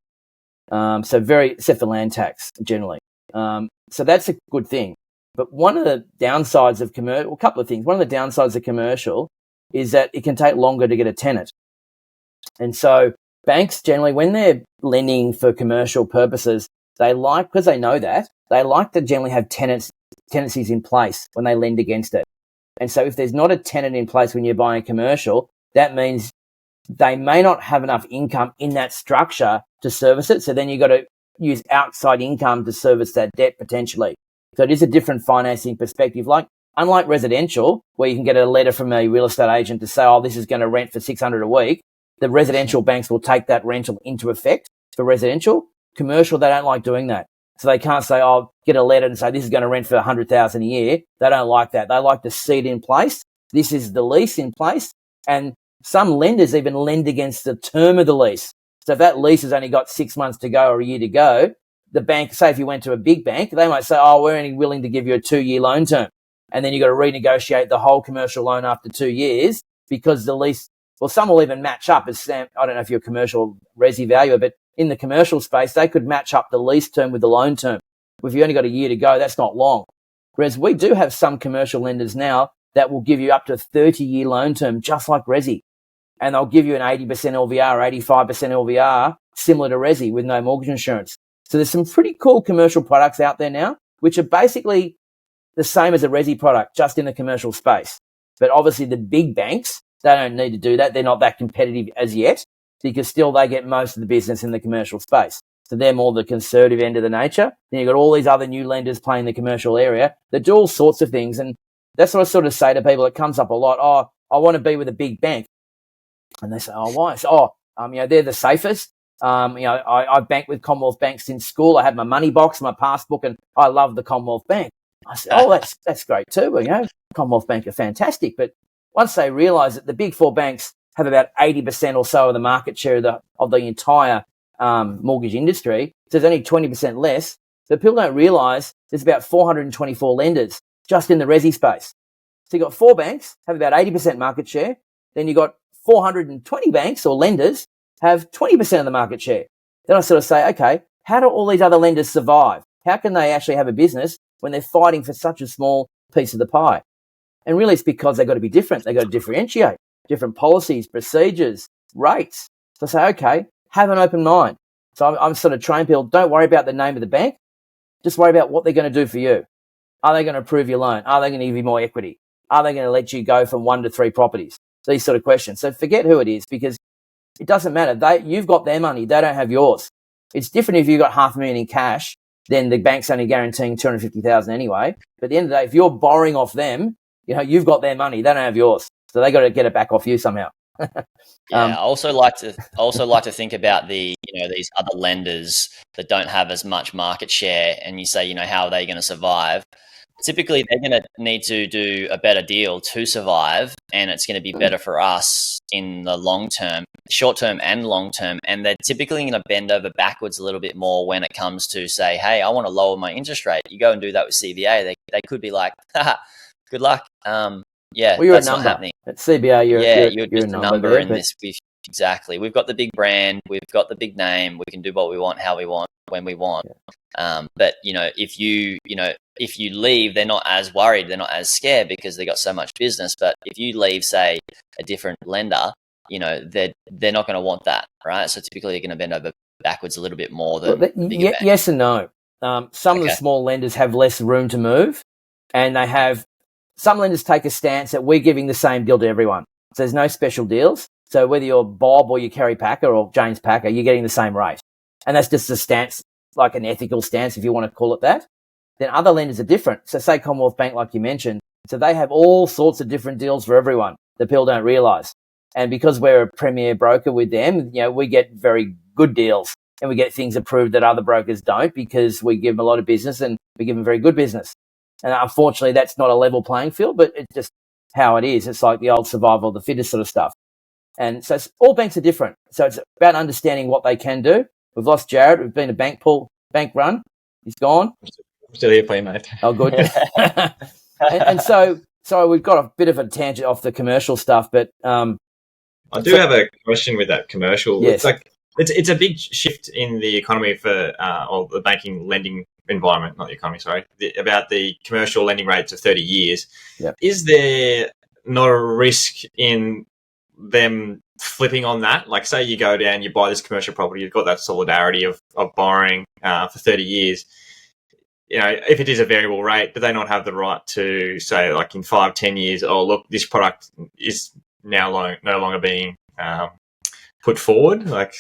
Except for land tax generally. So that's a good thing. But one of the downsides of commercial, a couple of things. One of the downsides of commercial is that it can take longer to get a tenant. And so banks generally, when they're lending for commercial purposes, because they know that, they like to generally have tenancies in place when they lend against it. And so if there's not a tenant in place when you're buying commercial, that means they may not have enough income in that structure to service it. So then you've got to use outside income to service that debt potentially. So it is a different financing perspective. Unlike residential, where you can get a letter from a real estate agent to say, this is going to rent for $600 a week. The residential banks will take that rental into effect for residential. Commercial, they don't like doing that. So they can't say, get a letter and say, this is going to rent for $100,000 a year. They don't like that. They like to see it in place. This is the lease in place. And some lenders even lend against the term of the lease. So if that lease has only got 6 months to go or a year to go, the bank, say if you went to a big bank, they might say, we're only willing to give you a 2-year loan term. And then you've got to renegotiate the whole commercial loan after 2 years because the lease, some will even match up as Sam. I don't know if you're a commercial resi valuer, but in the commercial space, they could match up the lease term with the loan term. If you only got a year to go, that's not long. Whereas we do have some commercial lenders now that will give you up to a 30-year loan term, just like resi. And they'll give you an 80% LVR or 85% LVR, similar to resi with no mortgage insurance. So there's some pretty cool commercial products out there now, which are basically the same as a resi product, just in the commercial space. But obviously the big banks, they don't need to do that. They're not that competitive as yet because still they get most of the business in the commercial space. So they're more the conservative end of the nature. Then you've got all these other new lenders playing the commercial area that do all sorts of things. And that's what I sort of say to people. It comes up a lot. I want to be with a big bank. And they say, why? So, they're the safest. I banked with Commonwealth Bank since school. I had my money box, my passbook, and I love the Commonwealth Bank. I said, that's great too. Commonwealth Bank are fantastic. But once they realise that the big four banks have about 80% or so of the market share of the entire mortgage industry, so there's only 20% less. So people don't realise there's about 424 lenders just in the resi space. So you've got 4 banks have about 80% market share. Then you've got 420 banks or lenders have 20% of the market share. Then I sort of say, okay, how do all these other lenders survive? How can they actually have a business when they're fighting for such a small piece of the pie? And really it's because they've got to be different. They've got to differentiate different policies, procedures, rates. So I say, okay, have an open mind. So I'm sort of training people, don't worry about the name of the bank. Just worry about what they're going to do for you. Are they going to approve your loan? Are they going to give you more equity? Are they going to let you go from 1 to 3 properties? These sort of questions. So forget who it is because it doesn't matter. You've got their money. They don't have yours. It's different if you've got $500,000 in cash, then the bank's only guaranteeing $250,000 anyway. But at the end of the day, if you're borrowing off them, you've got their money. They don't have yours. So they got to get it back off you somehow. I also like to think about these other lenders that don't have as much market share, and you say, how are they going to survive? Typically, they're going to need to do a better deal to survive, and it's going to be better for us in the long term, short term and long term. And they're typically going to bend over backwards a little bit more when it comes to say, hey, I want to lower my interest rate. You go and do that with CBA. They could be like, haha, good luck. Well, you're that's a number. Not happening. At CBA, you're just a a number there, in this. Exactly. We've got the big brand. We've got the big name. We can do what we want, how we want, when we want. Yeah. But if you leave, they're not as worried. They're not as scared because they got so much business. But if you leave, say, a different lender, they're not going to want that, right? So typically, they're going to bend over backwards a little bit more than bigger banks. Yes and no. Some of the small lenders have less room to move, and some lenders take a stance that we're giving the same deal to everyone. So there's no special deals. So whether you're Bob or you're Kerry Packer or James Packer, you're getting the same rate. And that's just a stance, like an ethical stance, if you want to call it that. Then other lenders are different. So say Commonwealth Bank, like you mentioned, so they have all sorts of different deals for everyone that people don't realise. And because we're a premier broker with them, we get very good deals and we get things approved that other brokers don't because we give them a lot of business and we give them very good business. And unfortunately, that's not a level playing field, but it's just how it is. It's like the old survival of the fittest sort of stuff. And so all banks are different. So it's about understanding what they can do. We've lost Jared. We've been a bank run. He's gone. I'm still here for you, mate. Oh, good. and so we've got a bit of a tangent off the commercial stuff, but I do have a question with that commercial. Yes. It's a big shift in the economy for or the banking lending environment, not the economy. Sorry, about the commercial lending rates of 30 years. Yep. Is there not a risk in them flipping on that? Like, say you go down, you buy this commercial property, you've got that solidarity of borrowing for 30 years. You know, if it is a variable rate, do they not have the right to say, like, in 5-10 years, oh, look, this product is now no longer being put forward? Like,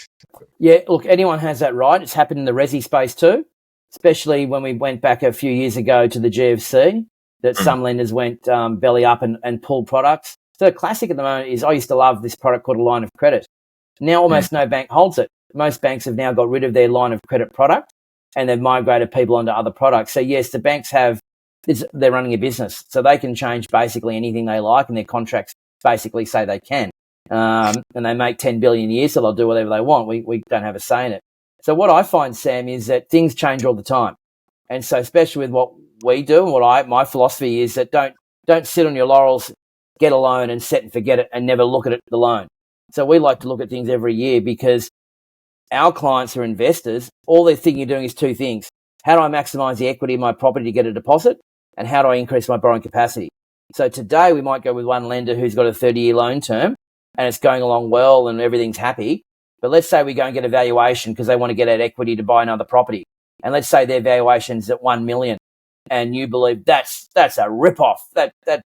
yeah, look, anyone has that right. It's happened in the resi space too, especially when we went back a few years ago to the GFC, that some lenders went belly up and pulled products. So the classic at the moment is, I used to love this product called a line of credit. Now almost no bank holds it. Most banks have now got rid of their line of credit product and they've migrated people onto other products. So yes, the banks they're running a business, so they can change basically anything they like, and their contracts basically say they can. And they make 10 billion a year, so they'll do whatever they want. We don't have a say in it. So what I find, Sam, is that things change all the time. And so especially with what we do and my philosophy is that don't sit on your laurels, get a loan and set and forget it and never look at the loan. So we like to look at things every year, because our clients are investors. All they're thinking of doing is two things. How do I maximize the equity of my property to get a deposit? And how do I increase my borrowing capacity? So today we might go with one lender who's got a 30-year loan term and it's going along well and everything's happy. But let's say we go and get a valuation because they want to get that equity to buy another property. And let's say their valuation's at 1 million and you believe that's a rip-off. That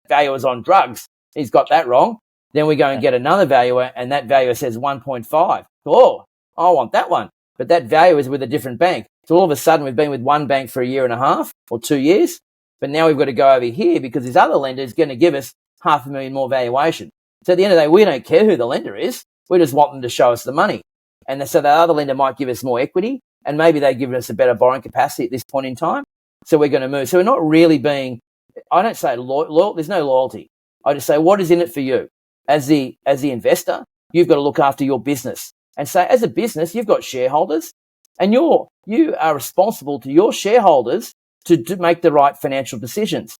valuer's on drugs. He's got that wrong. Then we go and get another valuer and that valuer says 1.5. Oh, I want that one. But that valuer is with a different bank. So all of a sudden we've been with one bank for a year and a half or 2 years. But now we've got to go over here because this other lender is going to give us $500,000 more valuation. So at the end of the day, we don't care who the lender is. We just want them to show us the money. And so the other lender might give us more equity and maybe they've given us a better borrowing capacity at this point in time. So we're going to move. So we're not really being, I don't say loyal, there's no loyalty. I just say, what is in it for you? As the investor, you've got to look after your business. And so as a business, you've got shareholders and you are responsible to your shareholders to make the right financial decisions.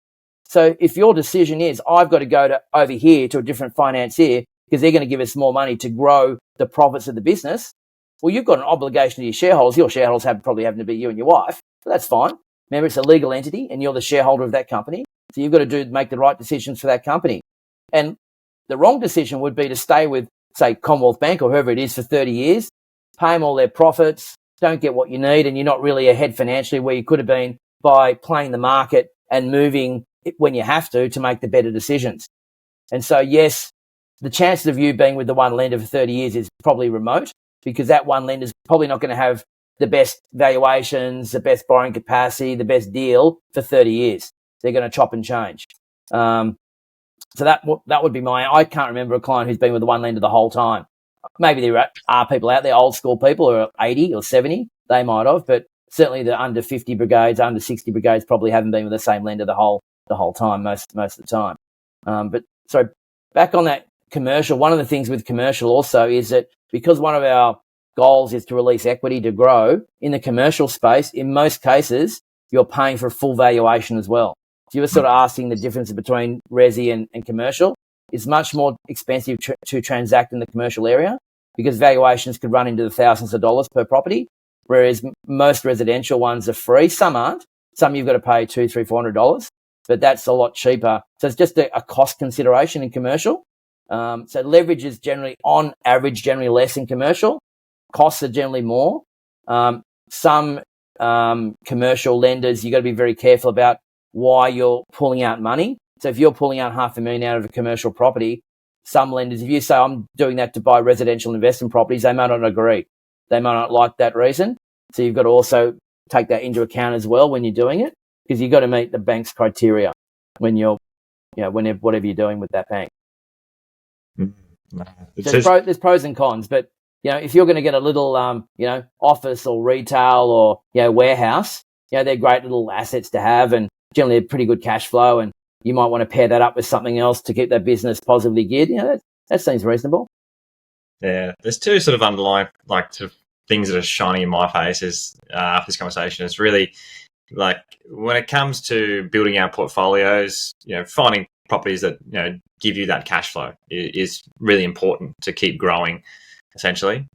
So if your decision is, I've got to go over here to a different financier because they're going to give us more money to grow the profits of the business, well, you've got an obligation to your shareholders. Your shareholders probably happen to be you and your wife, so that's fine. Remember, it's a legal entity and you're the shareholder of that company. So you've got to make the right decisions for that company. And the wrong decision would be to stay with, say, Commonwealth Bank or whoever it is for 30 years, pay them all their profits, don't get what you need, and you're not really ahead financially where you could have been by playing the market and moving it when you have to make the better decisions. And so, yes, the chances of you being with the one lender for 30 years is probably remote because that one lender is probably not going to have the best valuations, the best borrowing capacity, the best deal for 30 years. They're going to chop and change. So that would be I can't remember a client who's been with the one lender the whole time. Maybe there are people out there, old school people who are 80 or 70, they might have, but certainly the under 50 brigades, under 60 brigades probably haven't been with the same lender the whole time, most of the time. But so back on that commercial, one of the things with commercial also is that because one of our goals is to release equity to grow in the commercial space, in most cases, you're paying for a full valuation as well. If you were sort of asking the difference between resi and commercial, it's much more expensive to transact in the commercial area because valuations could run into the thousands of dollars per property, whereas most residential ones are free. Some aren't. Some you've got to pay $200, $300, $400, but that's a lot cheaper. So it's just a cost consideration in commercial. So leverage is generally, on average, generally less in commercial. Costs are generally more. Some commercial lenders, you've got to be very careful about why you're pulling out money. So if you're pulling out $500,000 out of a commercial property, some lenders, if you say, I'm doing that to buy residential investment properties, they might not agree. They might not like that reason. So you've got to also take that into account as well when you're doing it, because you've got to meet the bank's criteria when whatever you're doing with that bank. So there's pros and cons, but if you're going to get a little, office or retail or, warehouse, they're great little assets to have and generally a pretty good cash flow. And you might want to pair that up with something else to keep that business positively geared. That seems reasonable. Yeah. There's two sort of underlying, things that are shining in my face after this conversation is really when it comes to building our portfolios, finding properties that give you that cash flow is really important to keep growing, essentially.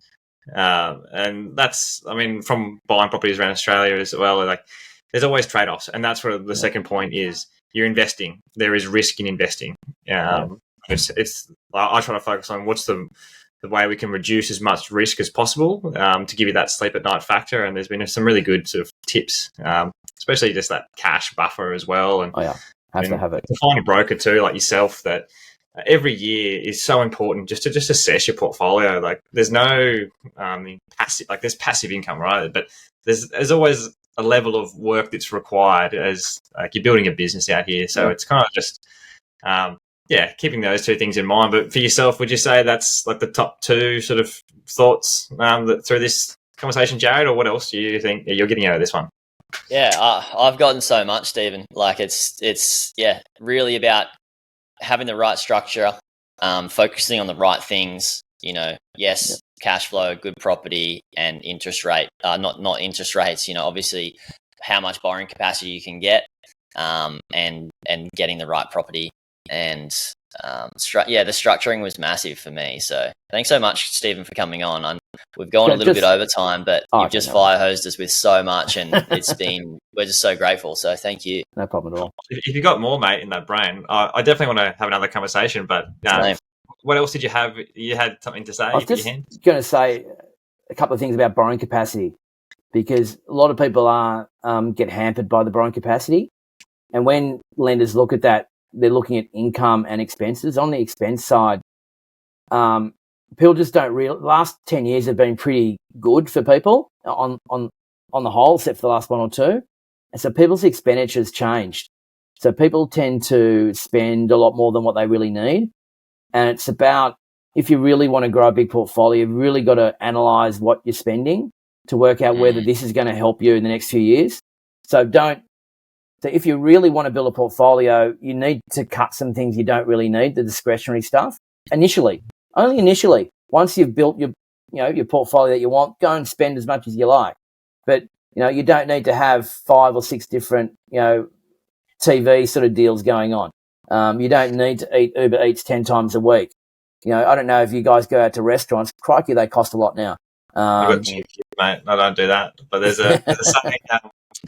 And that's, I mean, from buying properties around Australia as well, like there's always trade-offs, and that's where the second point is. You're investing. There is risk in investing. It's I try to focus on what's the way we can reduce as much risk as possible to give you that sleep at night factor. And there's been some really good sort of tips, especially just that cash buffer as well. And have to have it. To find a broker too, like yourself, that every year is so important just to assess your portfolio. Like there's no passive, like there's passive income, right? But there's always a level of work that's required as like you're building a business out here. So it's kind of just keeping those two things in mind. But for yourself, would you say that's like the top two sort of thoughts that through this conversation, Jared, or what else do you think you're getting out of this one? Yeah, I've gotten so much, Stephen. Like it's really about having the right structure, focusing on the right things. Cash flow, good property, and interest rate. Not interest rates. Obviously, how much borrowing capacity you can get, and getting the right property. And the structuring was massive for me. So thanks so much, Stephen, for coming on. We've gone a little bit over time, but you've just fire hosed us with so much, and we're just so grateful. So thank you. No problem at all. If you got more, mate, in that brain, I definitely want to have another conversation. But what else did you have? You had something to say? I was just going to say a couple of things about borrowing capacity, because a lot of people get hampered by the borrowing capacity, and when lenders look at that, they're looking at income and expenses. On the expense side, people just don't last 10 years have been pretty good for people on the whole, except for the last one or two. And so people's expenditures changed. So people tend to spend a lot more than what they really need. And it's about, if you really want to grow a big portfolio, you've really got to analyze what you're spending to work out whether this is going to help you in the next few years. So if you really want to build a portfolio, you need to cut some things you don't really need, the discretionary stuff, only initially. Once you've built your portfolio that you want, go and spend as much as you like. But, you don't need to have 5 or 6 different, TV sort of deals going on. You don't need to eat Uber Eats 10 times a week. I don't know if you guys go out to restaurants. Crikey, they cost a lot now. I've got 2 kids, mate. I don't do that. But there's a saying,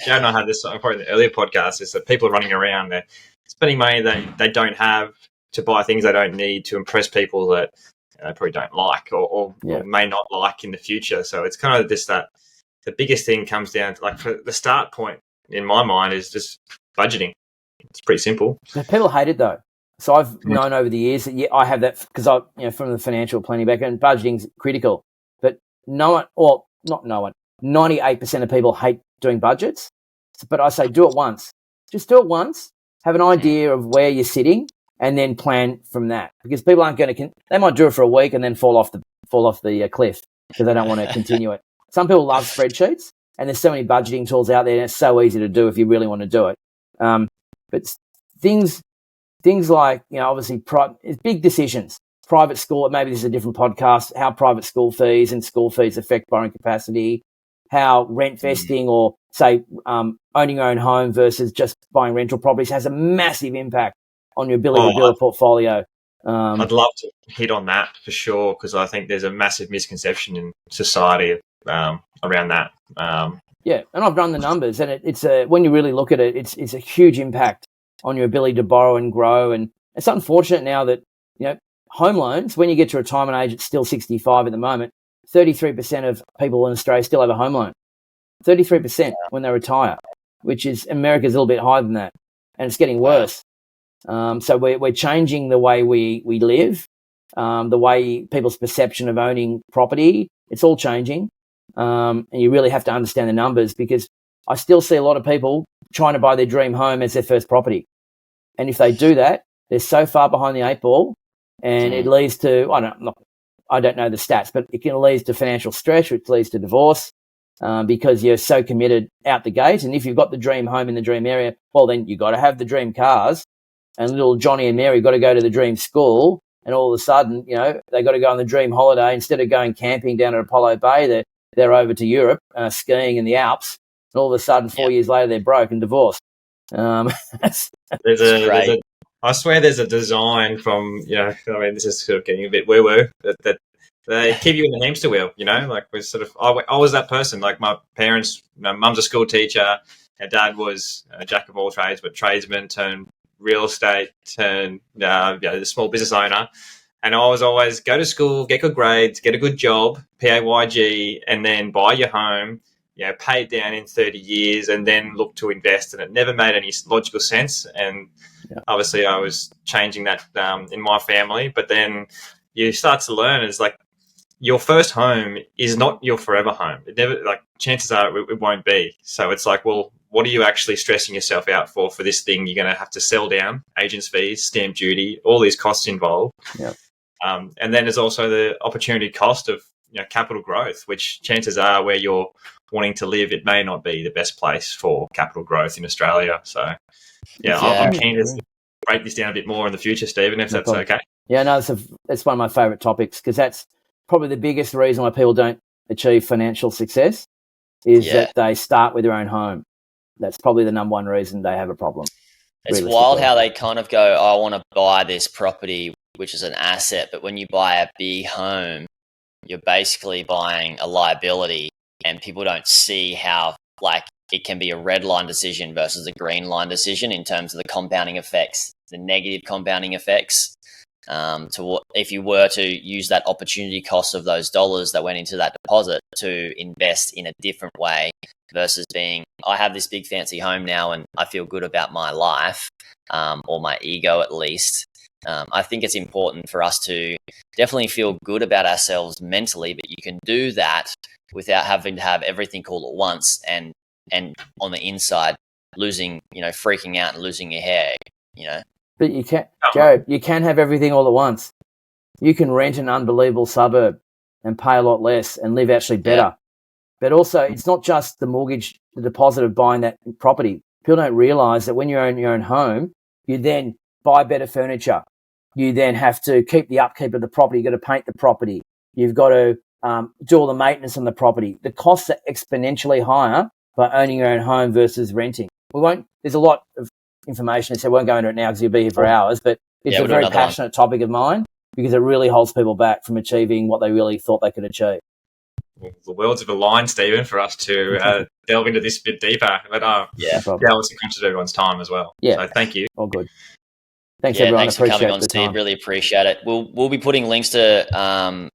Jared and I had this probably in the earlier podcast, is that people are running around, they're spending money they don't have to buy things they don't need to impress people that they probably don't like or may not like in the future. So it's kind of just that the biggest thing comes down to, like, for the start point in my mind is just budgeting. It's pretty simple. People hate it though. So I've known over the years that I have that, because from the financial planning background, budgeting's critical. But 98% of people hate doing budgets. But I say do it once. Just do it once. Have an idea of where you're sitting, and then plan from that. Because people aren't going to. They might do it for a week and then fall off the cliff because they don't want to continue it. Some people love spreadsheets, and there's so many budgeting tools out there, and it's so easy to do if you really want to do it. But things like, obviously, it's big decisions. Private school, maybe this is a different podcast, how private school fees and school fees affect borrowing capacity, how rent vesting or, say, owning your own home versus just buying rental properties has a massive impact on your ability to build a portfolio. I'd love to hit on that for sure, because I think there's a massive misconception in society around that. And I've run the numbers, and it's when you really look at it, it's a huge impact on your ability to borrow and grow. And it's unfortunate now that, home loans, when you get to retirement age, it's still 65 at the moment. 33% of people in Australia still have a home loan. 33% when they retire, which is, America's a little bit higher than that, and it's getting worse. So we're changing the way we live, the way people's perception of owning property. It's all changing, and you really have to understand the numbers, because I still see a lot of people trying to buy their dream home as their first property, and if they do that, they're so far behind the 8 ball, and it leads to I don't know the stats, but it can lead to financial stress, which leads to divorce, because you're so committed out the gate. And if you've got the dream home in the dream area, well, then you got to have the dream cars, and little Johnny and Mary got to go to the dream school, and all of a sudden, they got to go on the dream holiday. Instead of going camping down at Apollo Bay, they're over to Europe, skiing in the Alps, and all of a sudden, 4 years later, they're broke and divorced. There's a I swear there's a design from, I mean, this is sort of getting a bit woo-woo, that they keep you in the hamster wheel, like we're sort of, I was that person. Like my parents, mum's a school teacher. Her dad was a jack of all trades, but tradesman turned real estate, turned, the small business owner. And I was always go to school, get good grades, get a good job, PAYG, and then buy your home, pay it down in 30 years and then look to invest. And it never made any logical sense. And obviously I was changing that in my family. But then you start to learn is like your first home is not your forever home. It never, like, chances are it won't be. So it's like, well, what are you actually stressing yourself out for this thing? You're going to have to sell down, agents' fees, stamp duty, all these costs involved. Yeah. And then there's also the opportunity cost of capital growth, which chances are where you're wanting to live, it may not be the best place for capital growth in Australia. So, I'm keen to break this down a bit more in the future, Stephen, if that's okay. Yeah, no, it's one of my favourite topics because that's probably the biggest reason why people don't achieve financial success is that they start with their own home. That's probably the number one reason they have a problem. It's wild how they kind of go, I want to buy this property, which is an asset, but when you buy a big home, you're basically buying a liability, and people don't see how it can be a red line decision versus a green line decision in terms of the compounding effects, the negative compounding effects. If you were to use that opportunity cost of those dollars that went into that deposit to invest in a different way versus I have this big fancy home now and I feel good about my life, or my ego at least. I think it's important for us to definitely feel good about ourselves mentally, but you can do that without having to have everything all at once and on the inside losing, freaking out and losing your hair, But you can, Joe, you can have everything all at once. You can rent an unbelievable suburb and pay a lot less and live actually better. Yeah. But also, it's not just the mortgage, the deposit of buying that property. People don't realise that when you own your own home, you then buy better furniture. You then have to keep the upkeep of the property. You've got to paint the property. You've got to do all the maintenance on the property. The costs are exponentially higher by owning your own home versus renting. There's a lot of information, so I won't go into it now because you'll be here for hours, but it's a very passionate topic of mine because it really holds people back from achieving what they really thought they could achieve. Well, the worlds have aligned, Stephen, for us to delve into this a bit deeper. But obviously conscious of everyone's time as well. Yeah. So thank you. All good. Thanks, everyone. Thanks for coming on, Steve. Really appreciate it. We'll be putting links to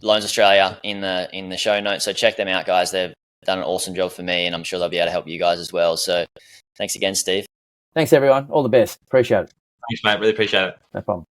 Loans Australia in the show notes. So check them out, guys. They've done an awesome job for me, and I'm sure they'll be able to help you guys as well. So thanks again, Steve. Thanks, everyone. All the best. Appreciate it. Thanks, mate. Really appreciate it. No problem.